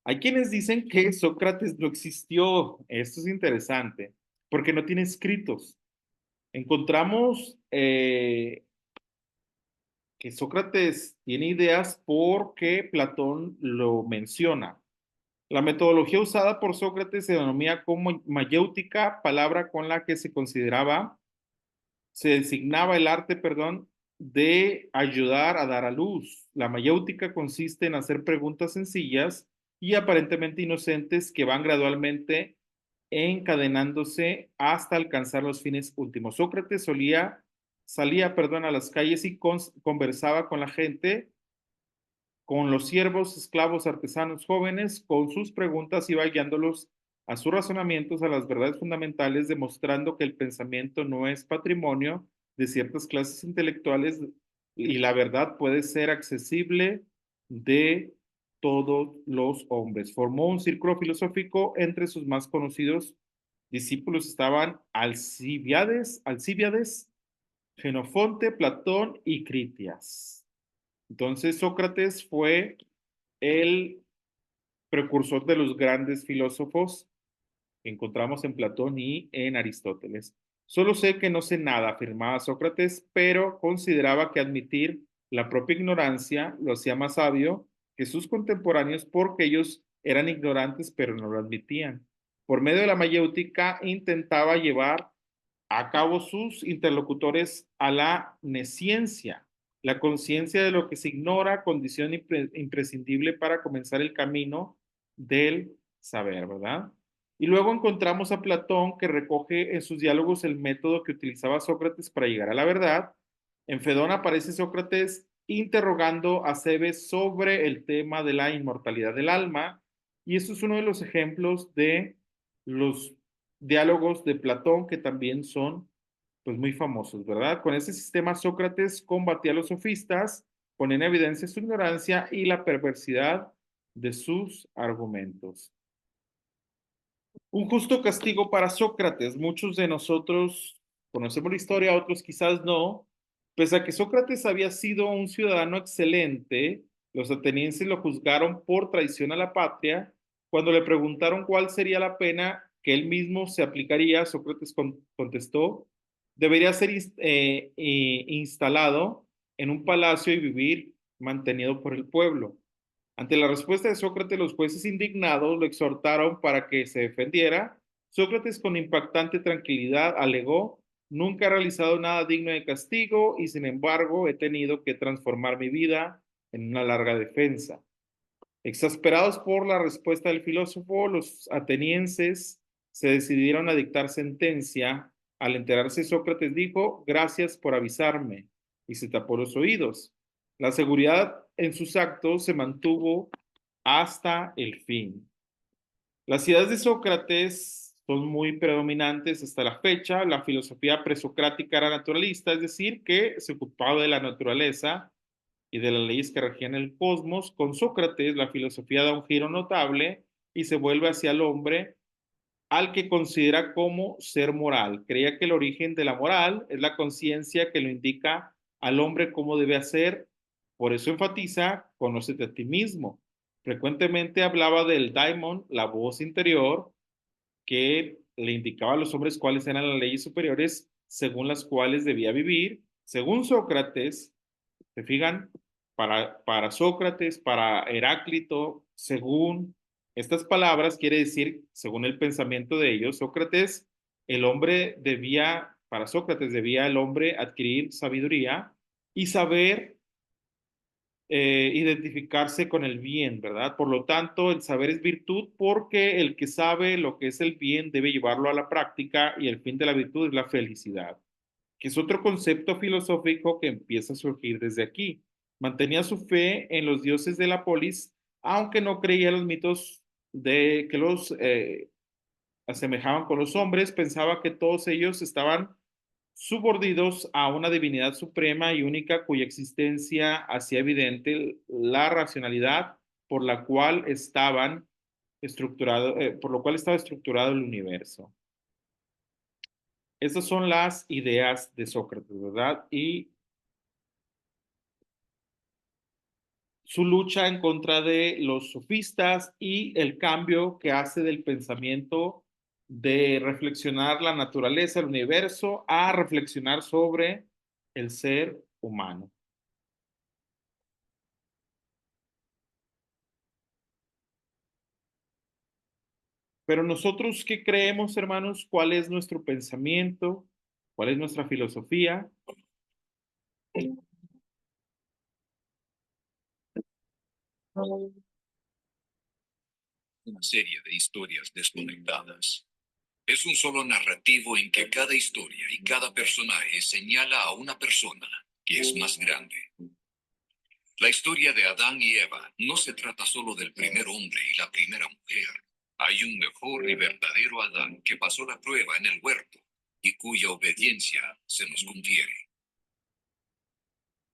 Hay quienes dicen que Sócrates no existió. Esto es interesante, porque no tiene escritos. Encontramos que Sócrates tiene ideas porque Platón lo menciona. La metodología usada por Sócrates se denomina como mayéutica, palabra con la que se designaba el arte, perdón, de ayudar a dar a luz. La mayéutica consiste en hacer preguntas sencillas y aparentemente inocentes que van gradualmente encadenándose hasta alcanzar los fines últimos. Sócrates salía, perdón, a las calles y conversaba con la gente, con los siervos, esclavos, artesanos, jóvenes, con sus preguntas iba guiándolos a sus razonamientos, a las verdades fundamentales, demostrando que el pensamiento no es patrimonio de ciertas clases intelectuales y la verdad puede ser accesible de todos los hombres. Formó un círculo filosófico. Entre sus más conocidos discípulos estaban Alcibíades, Xenofonte, Platón y Critias. Entonces, Sócrates fue el precursor de los grandes filósofos que encontramos en Platón y en Aristóteles. Solo sé que no sé nada, afirmaba Sócrates, pero consideraba que admitir la propia ignorancia lo hacía más sabio que sus contemporáneos porque ellos eran ignorantes pero no lo admitían. Por medio de la mayéutica intentaba llevar a cabo sus interlocutores a la nesciencia, la conciencia de lo que se ignora, condición imprescindible para comenzar el camino del saber, ¿verdad? Y luego encontramos a Platón que recoge en sus diálogos el método que utilizaba Sócrates para llegar a la verdad. En Fedón aparece Sócrates interrogando a Cebes sobre el tema de la inmortalidad del alma, y eso es uno de los ejemplos de los diálogos de Platón que también son pues muy famosos, ¿verdad? Con ese sistema Sócrates combatía a los sofistas, ponía en evidencia su ignorancia y la perversidad de sus argumentos. Un justo castigo para Sócrates. Muchos de nosotros conocemos la historia, otros quizás no. Pese a que Sócrates había sido un ciudadano excelente, los atenienses lo juzgaron por traición a la patria. Cuando le preguntaron cuál sería la pena que él mismo se aplicaría, Sócrates contestó, debería ser instalado en un palacio y vivir mantenido por el pueblo. Ante la respuesta de Sócrates, los jueces indignados lo exhortaron para que se defendiera. Sócrates, con impactante tranquilidad, alegó: nunca he realizado nada digno de castigo y sin embargo he tenido que transformar mi vida en una larga defensa. Exasperados por la respuesta del filósofo, los atenienses se decidieron a dictar sentencia. Al enterarse, Sócrates dijo: gracias por avisarme, y se tapó los oídos. La seguridad en sus actos se mantuvo hasta el fin. Las ideas de Sócrates son muy predominantes hasta la fecha. La filosofía presocrática era naturalista, es decir, que se ocupaba de la naturaleza y de las leyes que regían el cosmos. Con Sócrates, la filosofía da un giro notable y se vuelve hacia el hombre, al que considera como ser moral. Creía que el origen de la moral es la conciencia que lo indica al hombre cómo debe hacer. Por eso enfatiza: conócete a ti mismo. Frecuentemente hablaba del daimon, la voz interior, que le indicaba a los hombres cuáles eran las leyes superiores según las cuales debía vivir. Según Sócrates, ¿se fijan? Para Sócrates, para Heráclito, según estas palabras, quiere decir, según el pensamiento de ellos, Sócrates, el hombre debía, para Sócrates debía el hombre adquirir sabiduría y saber identificarse con el bien, ¿verdad? Por lo tanto, el saber es virtud porque el que sabe lo que es el bien debe llevarlo a la práctica y el fin de la virtud es la felicidad, que es otro concepto filosófico que empieza a surgir desde aquí. Mantenía su fe en los dioses de la polis, aunque no creía en los mitos de que los asemejaban con los hombres, pensaba que todos ellos estaban subordinados a una divinidad suprema y única cuya existencia hacía evidente la racionalidad por la cual por lo cual estaba estructurado el universo. Esas son las ideas de Sócrates, ¿verdad? Y su lucha en contra de los sofistas y el cambio que hace del pensamiento de reflexionar la naturaleza, el universo, a reflexionar sobre el ser humano. Pero nosotros, ¿qué creemos, hermanos? ¿Cuál es nuestro pensamiento? ¿Cuál es nuestra filosofía? Una serie de historias desconectadas. Es un solo narrativo en que cada historia y cada personaje señala a una persona que es más grande. La historia de Adán y Eva no se trata solo del primer hombre y la primera mujer. Hay un mejor y verdadero Adán que pasó la prueba en el huerto y cuya obediencia se nos confiere.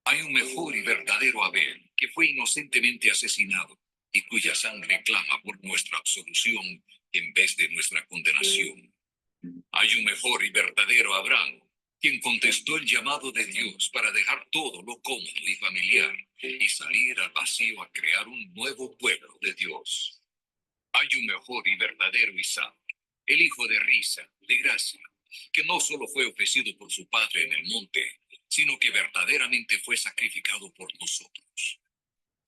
Hay un mejor y verdadero Abel que fue inocentemente asesinado y cuya sangre clama por nuestra absolución en vez de nuestra condenación. Hay un mejor y verdadero Abraham quien contestó el llamado de Dios para dejar todo lo cómodo y familiar y salir al vacío a crear un nuevo pueblo de Dios. Hay un mejor y verdadero Isaac, el hijo de risa, de gracia, que no solo fue ofrecido por su padre en el monte, sino que verdaderamente fue sacrificado por nosotros.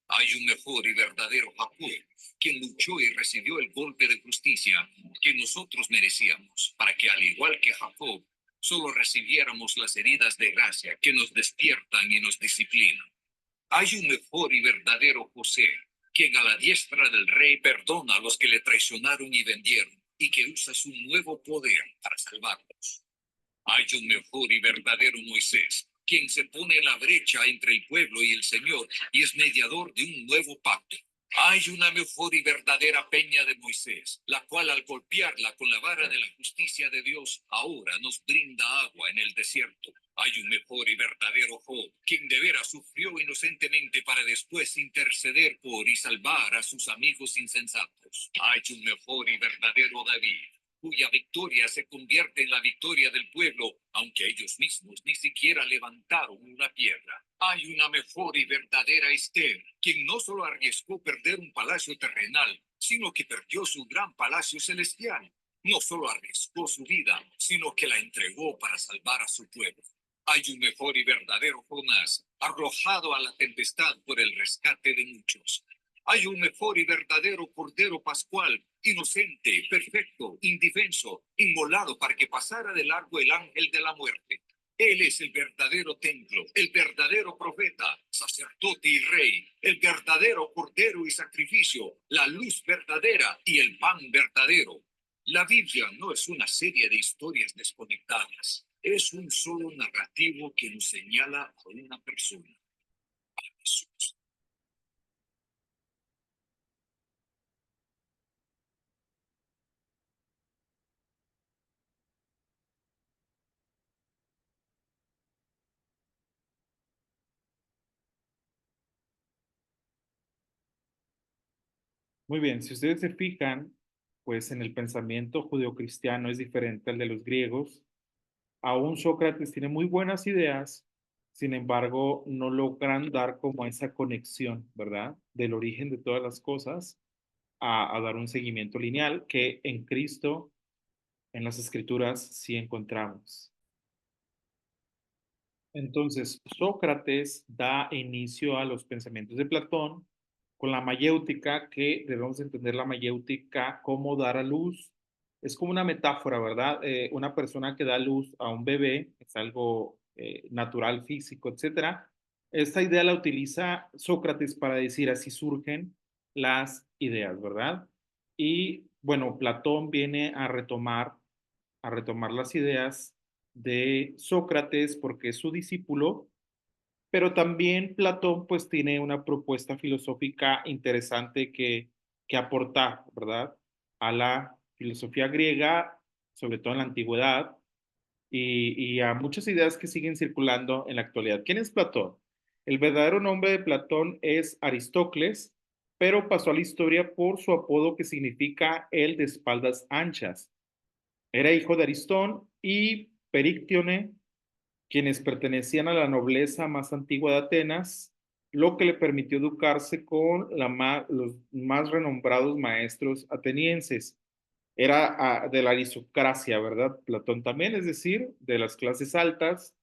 Hay un mejor y verdadero Jacob, quien luchó y recibió el golpe de justicia que nosotros merecíamos, para que al igual que Jacob, solo recibiéramos las heridas de gracia que nos despiertan y nos disciplinan. Hay un mejor y verdadero José, quien a la diestra del rey perdona a los que le traicionaron y vendieron, y que usa su nuevo poder para salvarnos. Hay un mejor y verdadero Moisés, quien se pone en la brecha entre el pueblo y el Señor y es mediador de un nuevo pacto. Hay una mejor y verdadera peña de Moisés, la cual al golpearla con la vara de la justicia de Dios, ahora nos brinda agua en el desierto. Hay un mejor y verdadero Job, quien de veras sufrió inocentemente para después interceder por y salvar a sus amigos insensatos. Hay un mejor y verdadero David, cuya victoria se convierte en la victoria del pueblo, aunque ellos mismos ni siquiera levantaron una piedra. Hay una mejor y verdadera Esther, quien no solo arriesgó perder un palacio terrenal, sino que perdió su gran palacio celestial. No solo arriesgó su vida, sino que la entregó para salvar a su pueblo. Hay un mejor y verdadero Jonás, arrojado a la tempestad por el rescate de muchos. Hay un mejor y verdadero Cordero Pascual, inocente, perfecto, indefenso, inmolado para que pasara de largo el ángel de la muerte. Él es el verdadero templo, el verdadero profeta, sacerdote y rey, el verdadero cordero y sacrificio, la luz verdadera y el pan verdadero. La Biblia no es una serie de historias desconectadas, es un solo narrativo que nos señala a una persona, a Jesús. Muy bien, si ustedes se fijan, pues en el pensamiento judeocristiano es diferente al de los griegos. Aún Sócrates tiene muy buenas ideas, sin embargo, no logran dar como esa conexión, ¿verdad? Del origen de todas las cosas a dar un seguimiento lineal que en Cristo, en las Escrituras, sí encontramos. Entonces, Sócrates da inicio a los pensamientos de Platón con la mayéutica, que debemos entender la mayéutica como dar a luz. Es como una metáfora, ¿verdad? Una persona que da luz a un bebé es algo natural, físico, etcétera. Esta idea la utiliza Sócrates para decir así surgen las ideas, ¿verdad? Y bueno, Platón viene a retomar las ideas de Sócrates porque es su discípulo, pero también Platón pues tiene una propuesta filosófica interesante que aportar, ¿verdad? A la filosofía griega, sobre todo en la antigüedad, y a muchas ideas que siguen circulando en la actualidad. ¿Quién es Platón? El verdadero nombre de Platón es Aristócles, pero pasó a la historia por su apodo que significa el de espaldas anchas. Era hijo de Aristón y Perictione, quienes pertenecían a la nobleza más antigua de Atenas, lo que le permitió educarse con los más renombrados maestros atenienses. Era de la aristocracia, ¿verdad? Platón también, es decir, de las clases altas,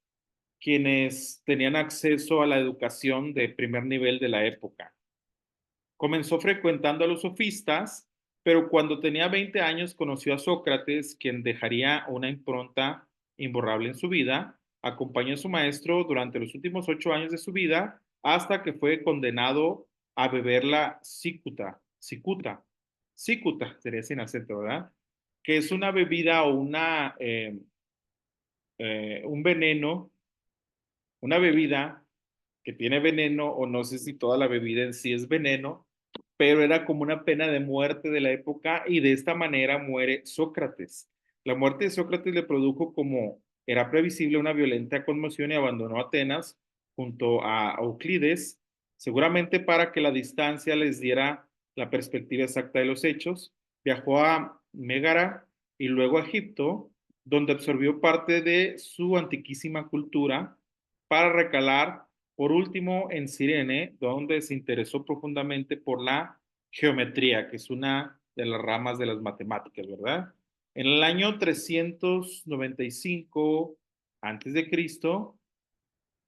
quienes tenían acceso a la educación de primer nivel de la época. Comenzó frecuentando a los sofistas, pero cuando tenía 20 años conoció a Sócrates, quien dejaría una impronta imborrable en su vida. Acompañó a su maestro durante los últimos 8 años de su vida hasta que fue condenado a beber la cicuta, sería sin acento, ¿verdad? Que es una bebida o un veneno, una bebida que tiene veneno, o no sé si toda la bebida en sí es veneno, pero era como una pena de muerte de la época y de esta manera muere Sócrates. La muerte de Sócrates le produjo, como era previsible, una violenta conmoción y abandonó Atenas junto a Euclides, seguramente para que la distancia les diera la perspectiva exacta de los hechos. Viajó a Mégara y luego a Egipto, donde absorbió parte de su antiquísima cultura para recalar, por último, en Cirene, donde se interesó profundamente por la geometría, que es una de las ramas de las matemáticas, ¿verdad? En el año 395 antes de Cristo,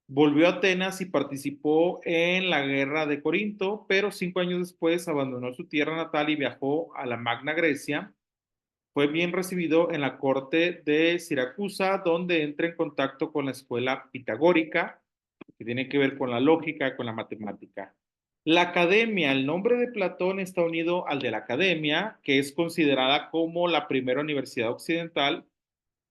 volvió a Atenas y participó en la guerra de Corinto, pero 5 años después abandonó su tierra natal y viajó a la Magna Grecia. Fue bien recibido en la corte de Siracusa, donde entra en contacto con la escuela pitagórica, que tiene que ver con la lógica, con la matemática. La academia, el nombre de Platón está unido al de la academia, que es considerada como la primera universidad occidental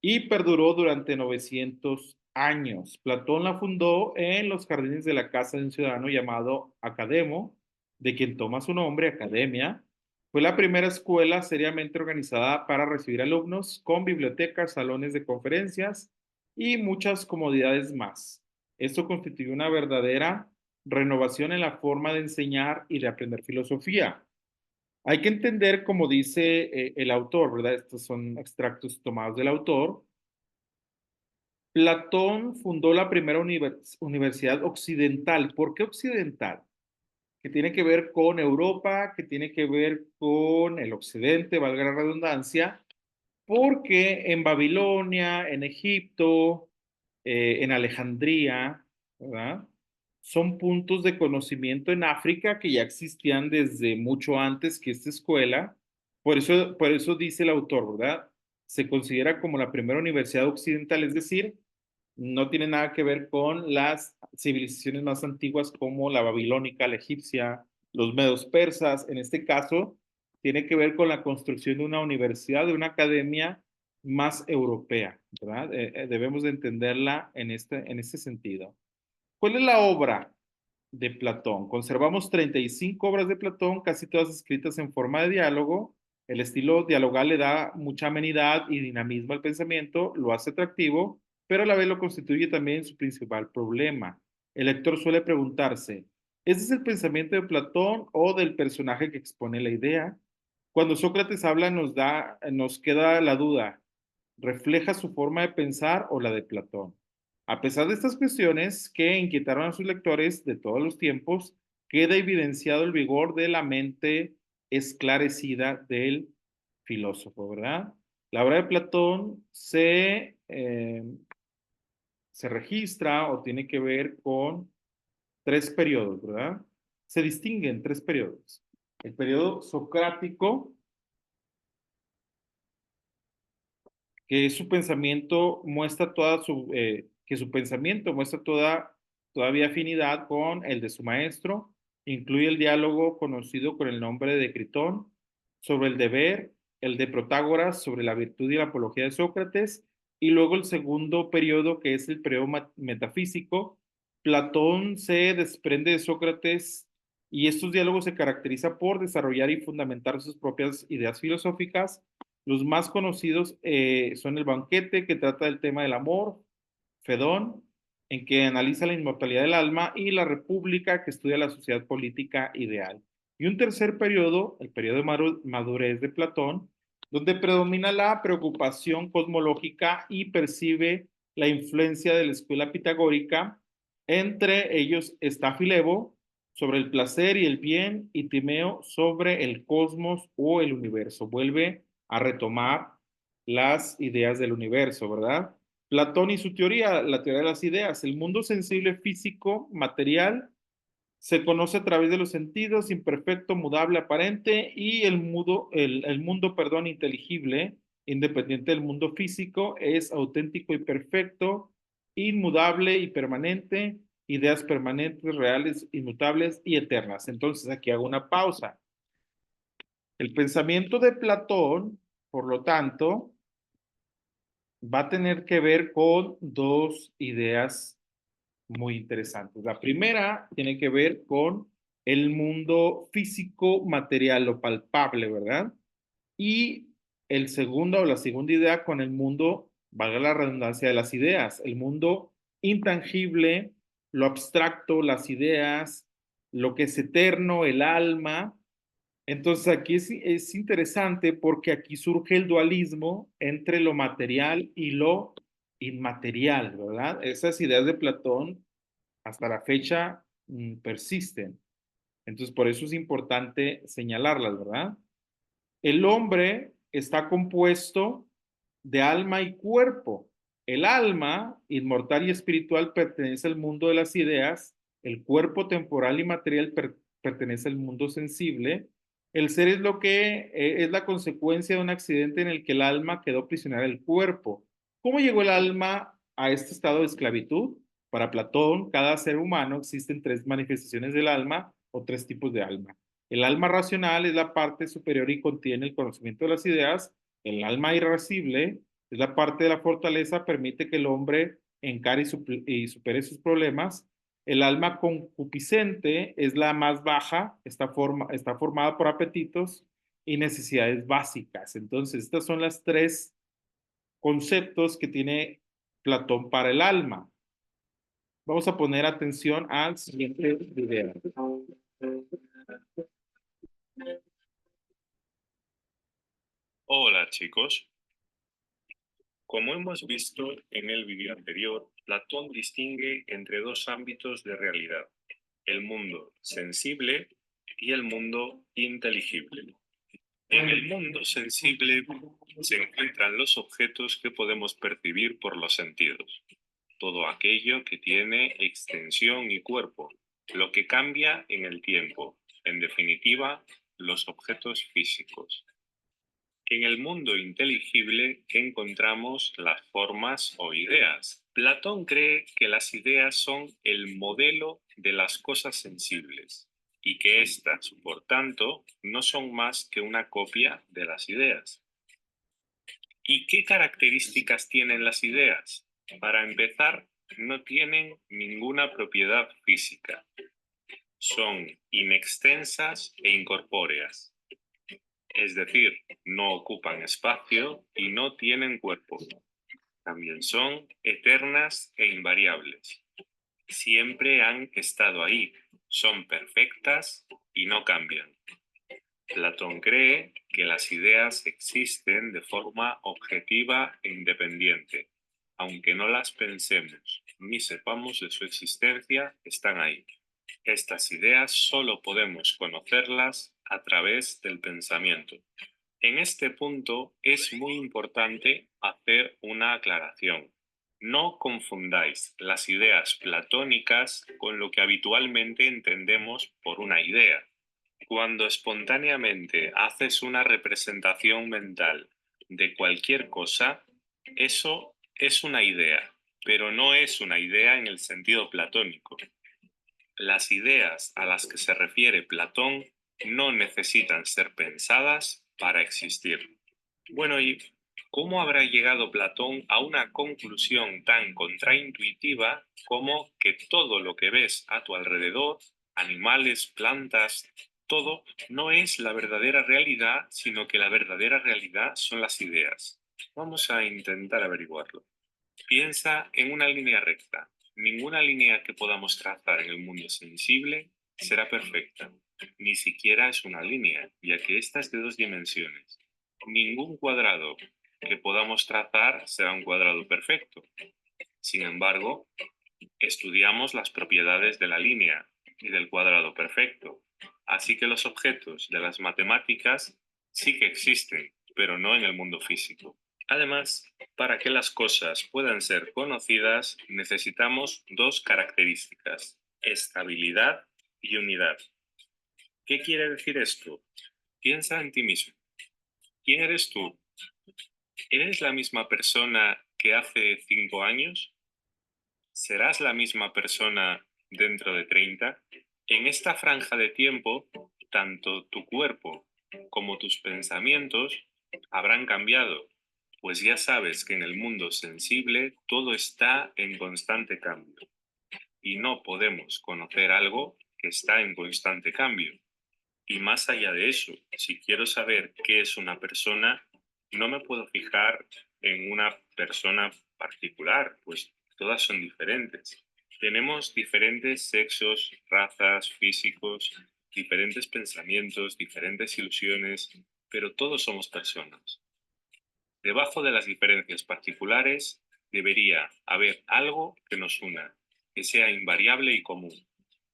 y perduró durante 900 años. Platón la fundó en los jardines de la casa de un ciudadano llamado Academo, de quien toma su nombre, Academia. Fue la primera escuela seriamente organizada para recibir alumnos, con bibliotecas, salones de conferencias y muchas comodidades más. Esto constituyó una verdadera renovación en la forma de enseñar y de aprender filosofía. Hay que entender, como dice el autor, ¿verdad? Estos son extractos tomados del autor. Platón fundó la primera universidad occidental. ¿Por qué occidental? Que tiene que ver con Europa, que tiene que ver con el occidente, valga la redundancia, porque en Babilonia, en Egipto, en Alejandría, ¿verdad? Son puntos de conocimiento en África que ya existían desde mucho antes que esta escuela. Por eso dice el autor, ¿verdad? Se considera como la primera universidad occidental, es decir, no tiene nada que ver con las civilizaciones más antiguas como la babilónica, la egipcia, los medos persas. En este caso, tiene que ver con la construcción de una universidad, de una academia más europea, ¿verdad? Debemos de entenderla en este sentido. ¿Cuál es la obra de Platón? Conservamos 35 obras de Platón, casi todas escritas en forma de diálogo. El estilo dialogal le da mucha amenidad y dinamismo al pensamiento, lo hace atractivo, pero a la vez lo constituye también su principal problema. El lector suele preguntarse, ¿este es el pensamiento de Platón o del personaje que expone la idea? Cuando Sócrates habla nos queda la duda, ¿refleja su forma de pensar o la de Platón? A pesar de estas cuestiones que inquietaron a sus lectores de todos los tiempos, queda evidenciado el vigor de la mente esclarecida del filósofo, ¿verdad? La obra de Platón se registra o tiene que ver con tres periodos, ¿verdad? Se distinguen tres periodos. El periodo socrático, que su pensamiento muestra que su pensamiento muestra todavía afinidad con el de su maestro, incluye el diálogo conocido con el nombre de Critón sobre el deber, el de Protágoras sobre la virtud y la apología de Sócrates, y luego el segundo periodo, que es el periodo metafísico. Platón se desprende de Sócrates y estos diálogos se caracterizan por desarrollar y fundamentar sus propias ideas filosóficas. Los más conocidos son el banquete, que trata del tema del amor, Fedón, en que analiza la inmortalidad del alma, y la República, que estudia la sociedad política ideal. Y un tercer periodo, el periodo de madurez de Platón, donde predomina la preocupación cosmológica y percibe la influencia de la escuela pitagórica. Entre ellos está Filebo sobre el placer y el bien, y Timeo sobre el cosmos o el universo. Vuelve a retomar las ideas del universo, ¿verdad? Platón y su teoría, la teoría de las ideas. El mundo sensible, físico, material, se conoce a través de los sentidos, imperfecto, mudable, aparente, y el mundo, perdón, inteligible, independiente del mundo físico, es auténtico y perfecto, inmudable y permanente, ideas permanentes, reales, inmutables y eternas. Entonces, aquí hago una pausa. El pensamiento de Platón, por lo tanto, va a tener que ver con dos ideas muy interesantes. La primera tiene que ver con el mundo físico, material, lo palpable, ¿verdad? Y el segundo o la segunda idea con el mundo, valga la redundancia de las ideas, el mundo intangible, lo abstracto, las ideas, lo que es eterno, el alma, Entonces aquí es interesante porque aquí surge el dualismo entre lo material y lo inmaterial, ¿verdad? Esas ideas de Platón hasta la fecha persisten. Entonces por eso es importante señalarlas, ¿verdad? El hombre está compuesto de alma y cuerpo. El alma, inmortal y espiritual, pertenece al mundo de las ideas. El cuerpo temporal y material pertenece al mundo sensible. El ser es lo que es la consecuencia de un accidente en el que el alma quedó prisionera del cuerpo. ¿Cómo llegó el alma a este estado de esclavitud? Para Platón, cada ser humano existen tres manifestaciones del alma o tres tipos de alma. El alma racional es la parte superior y contiene el conocimiento de las ideas. El alma irascible es la parte de la fortaleza, permite que el hombre encare y supere sus problemas. El alma concupiscente es la más baja, está formada por apetitos y necesidades básicas. Entonces, estos son los tres conceptos que tiene Platón para el alma. Vamos a poner atención al siguiente video. Hola chicos, como hemos visto en el vídeo anterior, Platón distingue entre dos ámbitos de realidad, el mundo sensible y el mundo inteligible. En el mundo sensible se encuentran los objetos que podemos percibir por los sentidos, todo aquello que tiene extensión y cuerpo, lo que cambia en el tiempo, en definitiva, los objetos físicos. En el mundo inteligible encontramos las formas o ideas. Platón cree que las ideas son el modelo de las cosas sensibles y que éstas, por tanto, no son más que una copia de las ideas. ¿Y qué características tienen las ideas? Para empezar, no tienen ninguna propiedad física. Son inextensas e incorpóreas. Es decir, no ocupan espacio y no tienen cuerpo. También son eternas e invariables. Siempre han estado ahí, son perfectas y no cambian. Platón cree que las ideas existen de forma objetiva e independiente. Aunque no las pensemos ni sepamos de su existencia, están ahí. Estas ideas solo podemos conocerlas a través del pensamiento. En este punto es muy importante hacer una aclaración. No confundáis las ideas platónicas con lo que habitualmente entendemos por una idea. Cuando espontáneamente haces una representación mental de cualquier cosa, eso es una idea, pero no es una idea en el sentido platónico. Las ideas a las que se refiere Platón no necesitan ser pensadas para existir. Bueno, ¿y cómo habrá llegado Platón a una conclusión tan contraintuitiva como que todo lo que ves a tu alrededor, animales, plantas, todo, no es la verdadera realidad, sino que la verdadera realidad son las ideas? Vamos a intentar averiguarlo. Piensa en una línea recta. Ninguna línea que podamos trazar en el mundo sensible será perfecta. Ni siquiera es una línea, ya que esta es de dos dimensiones. Ningún cuadrado que podamos trazar será un cuadrado perfecto. Sin embargo, estudiamos las propiedades de la línea y del cuadrado perfecto. Así que los objetos de las matemáticas sí que existen, pero no en el mundo físico. Además, para que las cosas puedan ser conocidas, necesitamos dos características: estabilidad y unidad. ¿Qué quiere decir esto? Piensa en ti mismo. ¿Quién eres tú? ¿Eres la misma persona que hace 5 años? ¿Serás la misma persona dentro de 30? En esta franja de tiempo, tanto tu cuerpo como tus pensamientos habrán cambiado, pues ya sabes que en el mundo sensible todo está en constante cambio y no podemos conocer algo que está en constante cambio. Y más allá de eso, si quiero saber qué es una persona, no me puedo fijar en una persona particular, pues todas son diferentes. Tenemos diferentes sexos, razas, físicos, diferentes pensamientos, diferentes ilusiones, pero todos somos personas. Debajo de las diferencias particulares debería haber algo que nos una, que sea invariable y común.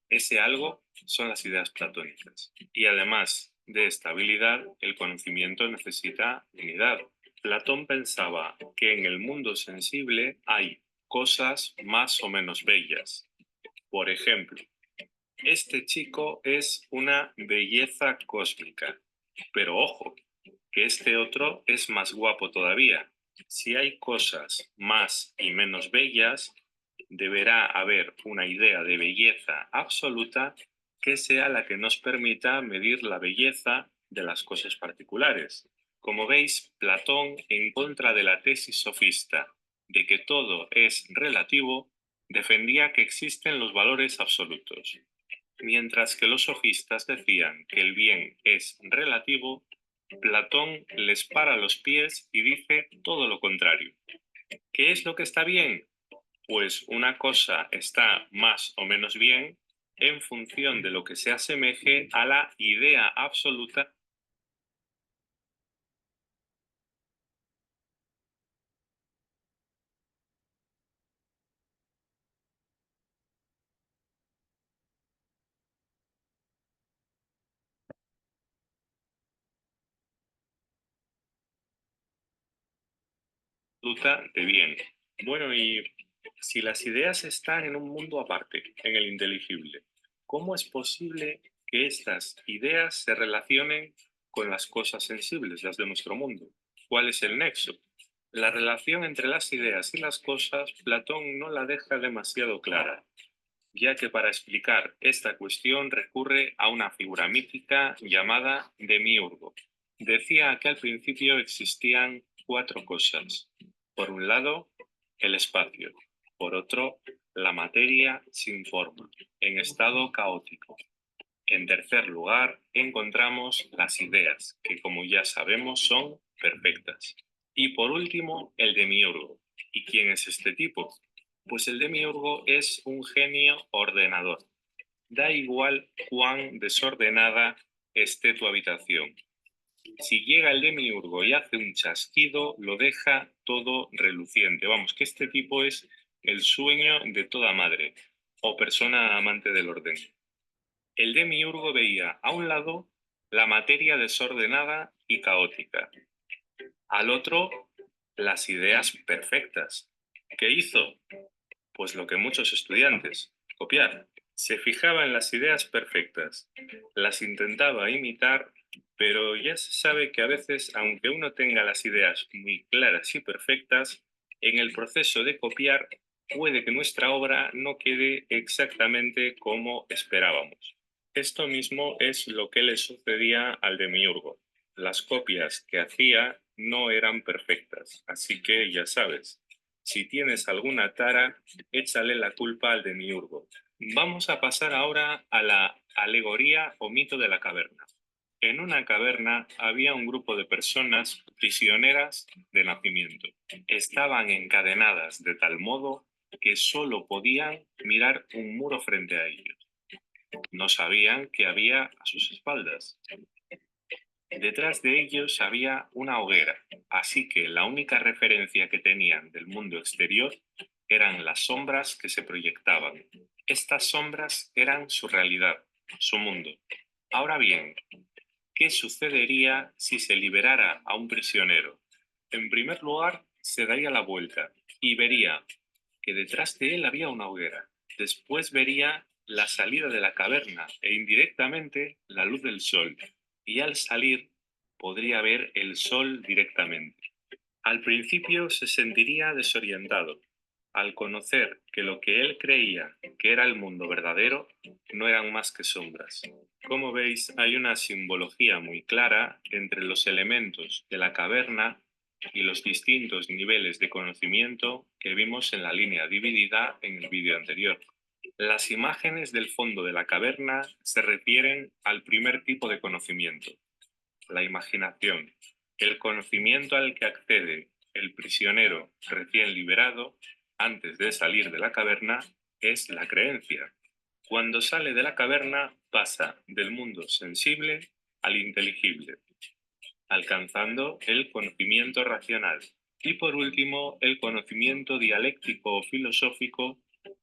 Ese algo son las ideas platónicas. Y además de estabilidad, el conocimiento necesita unidad. Platón pensaba que en el mundo sensible hay cosas más o menos bellas. Por ejemplo, este chico es una belleza cósmica, pero ojo, que este otro es más guapo todavía. Si hay cosas más y menos bellas, deberá haber una idea de belleza absoluta que sea la que nos permita medir la belleza de las cosas particulares. Como veis, Platón, en contra de la tesis sofista de que todo es relativo, defendía que existen los valores absolutos, mientras que los sofistas decían que el bien es relativo. Platón les para los pies y dice todo lo contrario. ¿Qué es lo que está bien? Pues una cosa está más o menos bien en función de lo que se asemeje a la idea absoluta de bien. Bueno, y si las ideas están en un mundo aparte, en el inteligible, ¿cómo es posible que estas ideas se relacionen con las cosas sensibles, las de nuestro mundo? ¿Cuál es el nexo? La relación entre las ideas y las cosas, Platón no la deja demasiado clara, ya que para explicar esta cuestión recurre a una figura mítica llamada Demiurgo. Decía que al principio existían cuatro cosas. Por un lado, el espacio. Por otro, la materia sin forma, en estado caótico. En tercer lugar, encontramos las ideas, que como ya sabemos son perfectas. Y por último, el demiurgo. ¿Y quién es este tipo? Pues el demiurgo es un genio ordenador. Da igual cuán desordenada esté tu habitación. Si llega el demiurgo y hace un chasquido, lo deja todo reluciente. Vamos, que este tipo es el sueño de toda madre o persona amante del orden. El demiurgo veía a un lado la materia desordenada y caótica, al otro las ideas perfectas. ¿Qué hizo? Pues lo que muchos estudiantes, copiar. Se fijaba en las ideas perfectas, las intentaba imitar, pero ya se sabe que a veces, aunque uno tenga las ideas muy claras y perfectas, en el proceso de copiar puede que nuestra obra no quede exactamente como esperábamos. Esto mismo es lo que le sucedía al demiurgo. Las copias que hacía no eran perfectas, así que ya sabes, si tienes alguna tara, échale la culpa al demiurgo. Vamos a pasar ahora a la alegoría o mito de la caverna. En una caverna había un grupo de personas prisioneras de nacimiento. Estaban encadenadas de tal modo que solo podían mirar un muro frente a ellos. No sabían qué había a sus espaldas. Detrás de ellos había una hoguera, así que la única referencia que tenían del mundo exterior eran las sombras que se proyectaban. Estas sombras eran su realidad, su mundo. Ahora bien, ¿qué sucedería si se liberara a un prisionero? En primer lugar, se daría la vuelta y vería que detrás de él había una hoguera. Después vería la salida de la caverna e indirectamente la luz del sol. Y al salir podría ver el sol directamente. Al principio se sentiría desorientado, al conocer que lo que él creía que era el mundo verdadero no eran más que sombras. Como veis, hay una simbología muy clara entre los elementos de la caverna y los distintos niveles de conocimiento que vimos en la línea dividida en el vídeo anterior. Las imágenes del fondo de la caverna se refieren al primer tipo de conocimiento, la imaginación, el conocimiento al que accede el prisionero recién liberado antes de salir de la caverna es la creencia. Cuando sale de la caverna, pasa del mundo sensible al inteligible, alcanzando el conocimiento racional. Y por último, el conocimiento dialéctico o filosófico,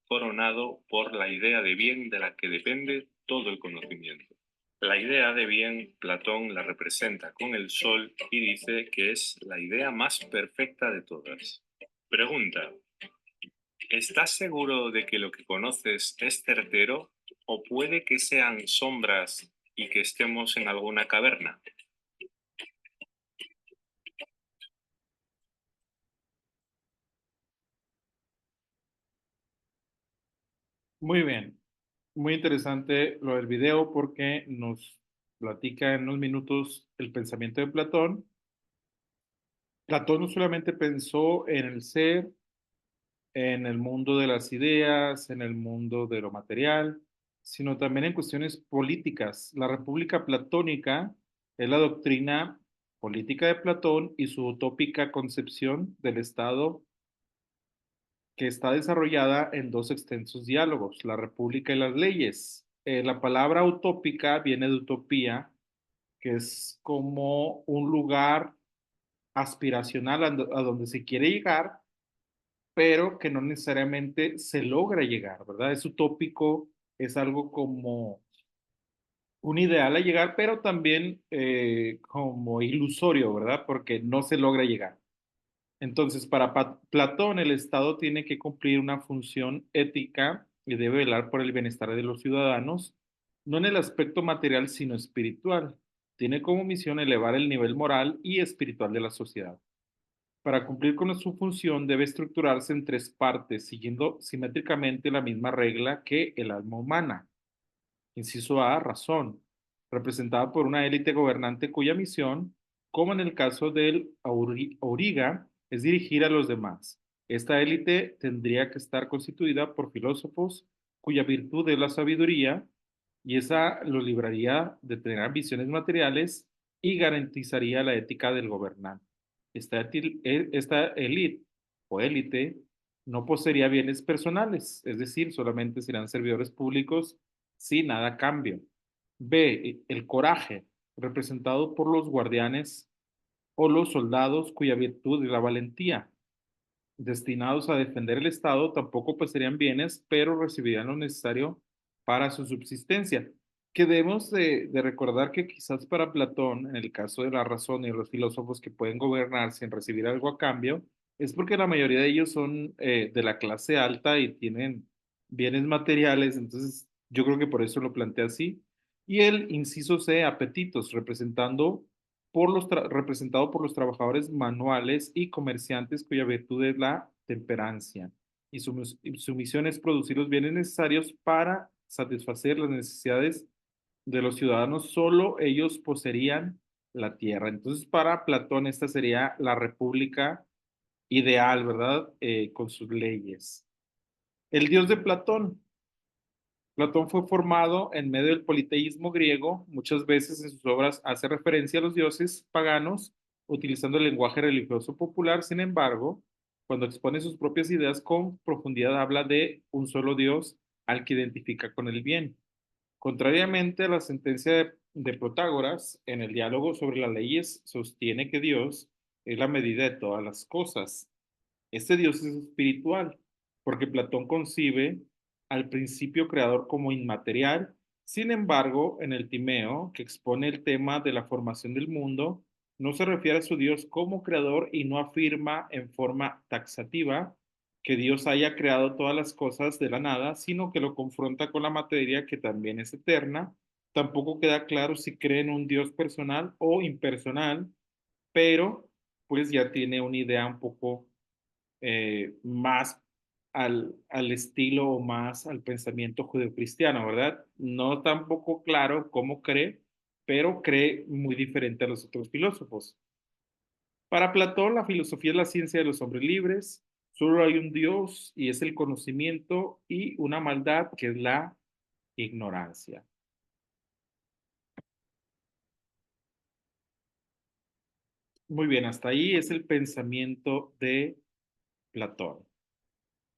coronado por la idea de bien de la que depende todo el conocimiento. La idea de bien, Platón la representa con el sol y dice que es la idea más perfecta de todas. Pregunta: ¿estás seguro de que lo que conoces es certero o puede que sean sombras y que estemos en alguna caverna? Muy bien, muy interesante lo del video porque nos platica en unos minutos el pensamiento de Platón. Platón no solamente pensó en el ser, en el mundo de las ideas, en el mundo de lo material, sino también en cuestiones políticas. La República Platónica es la doctrina política de Platón y su utópica concepción del Estado que está desarrollada en dos extensos diálogos, la República y las leyes. La palabra utópica viene de utopía, que es como un lugar aspiracional a donde se quiere llegar, pero que no necesariamente se logra llegar, ¿verdad? Es utópico, es algo como un ideal a llegar, pero también como ilusorio, ¿verdad? Porque no se logra llegar. Entonces, para Platón, el Estado tiene que cumplir una función ética y debe velar por el bienestar de los ciudadanos, no en el aspecto material, sino espiritual. Tiene como misión elevar el nivel moral y espiritual de la sociedad. Para cumplir con su función debe estructurarse en tres partes, siguiendo simétricamente la misma regla que el alma humana. Inciso A, razón, representada por una élite gobernante cuya misión, como en el caso del auriga, es dirigir a los demás. Esta élite tendría que estar constituida por filósofos cuya virtud es la sabiduría y esa lo libraría de tener ambiciones materiales y garantizaría la ética del gobernante. Esta élite o élite no poseería bienes personales, es decir, solamente serán servidores públicos sin nada a cambio. B, el coraje, representado por los guardianes o los soldados cuya virtud es la valentía. Destinados a defender el Estado, tampoco poseerían bienes, pero recibirían lo necesario para su subsistencia. Que debemos de recordar que quizás para Platón, en el caso de la razón y los filósofos que pueden gobernar sin recibir algo a cambio, es porque la mayoría de ellos son de la clase alta y tienen bienes materiales, entonces yo creo que por eso lo plantea así. Y el inciso C, apetitos, representado por los trabajadores manuales y comerciantes cuya virtud es la temperancia. Y su misión es producir los bienes necesarios para satisfacer las necesidades de los ciudadanos. Solo ellos poseerían la tierra. Entonces, para Platón, esta sería la república ideal, ¿verdad? Con sus leyes. El dios de Platón. Platón fue formado en medio del politeísmo griego. Muchas veces en sus obras hace referencia a los dioses paganos, utilizando el lenguaje religioso popular. Sin embargo, cuando expone sus propias ideas con profundidad, habla de un solo Dios al que identifica con el bien. Contrariamente a la sentencia de Protágoras, en el diálogo sobre las leyes sostiene que Dios es la medida de todas las cosas. Este Dios es espiritual, porque Platón concibe al principio creador como inmaterial. Sin embargo, en el Timeo, que expone el tema de la formación del mundo, no se refiere a su Dios como creador y no afirma en forma taxativa que Dios haya creado todas las cosas de la nada, sino que lo confronta con la materia que también es eterna. Tampoco queda claro si cree en un Dios personal o impersonal, pero pues ya tiene una idea un poco más al estilo o más al pensamiento judeocristiano, ¿verdad? No tampoco claro cómo cree, pero cree muy diferente a los otros filósofos. Para Platón, la filosofía es la ciencia de los hombres libres, solo hay un Dios y es el conocimiento y una maldad que es la ignorancia. Muy bien, hasta ahí es el pensamiento de Platón.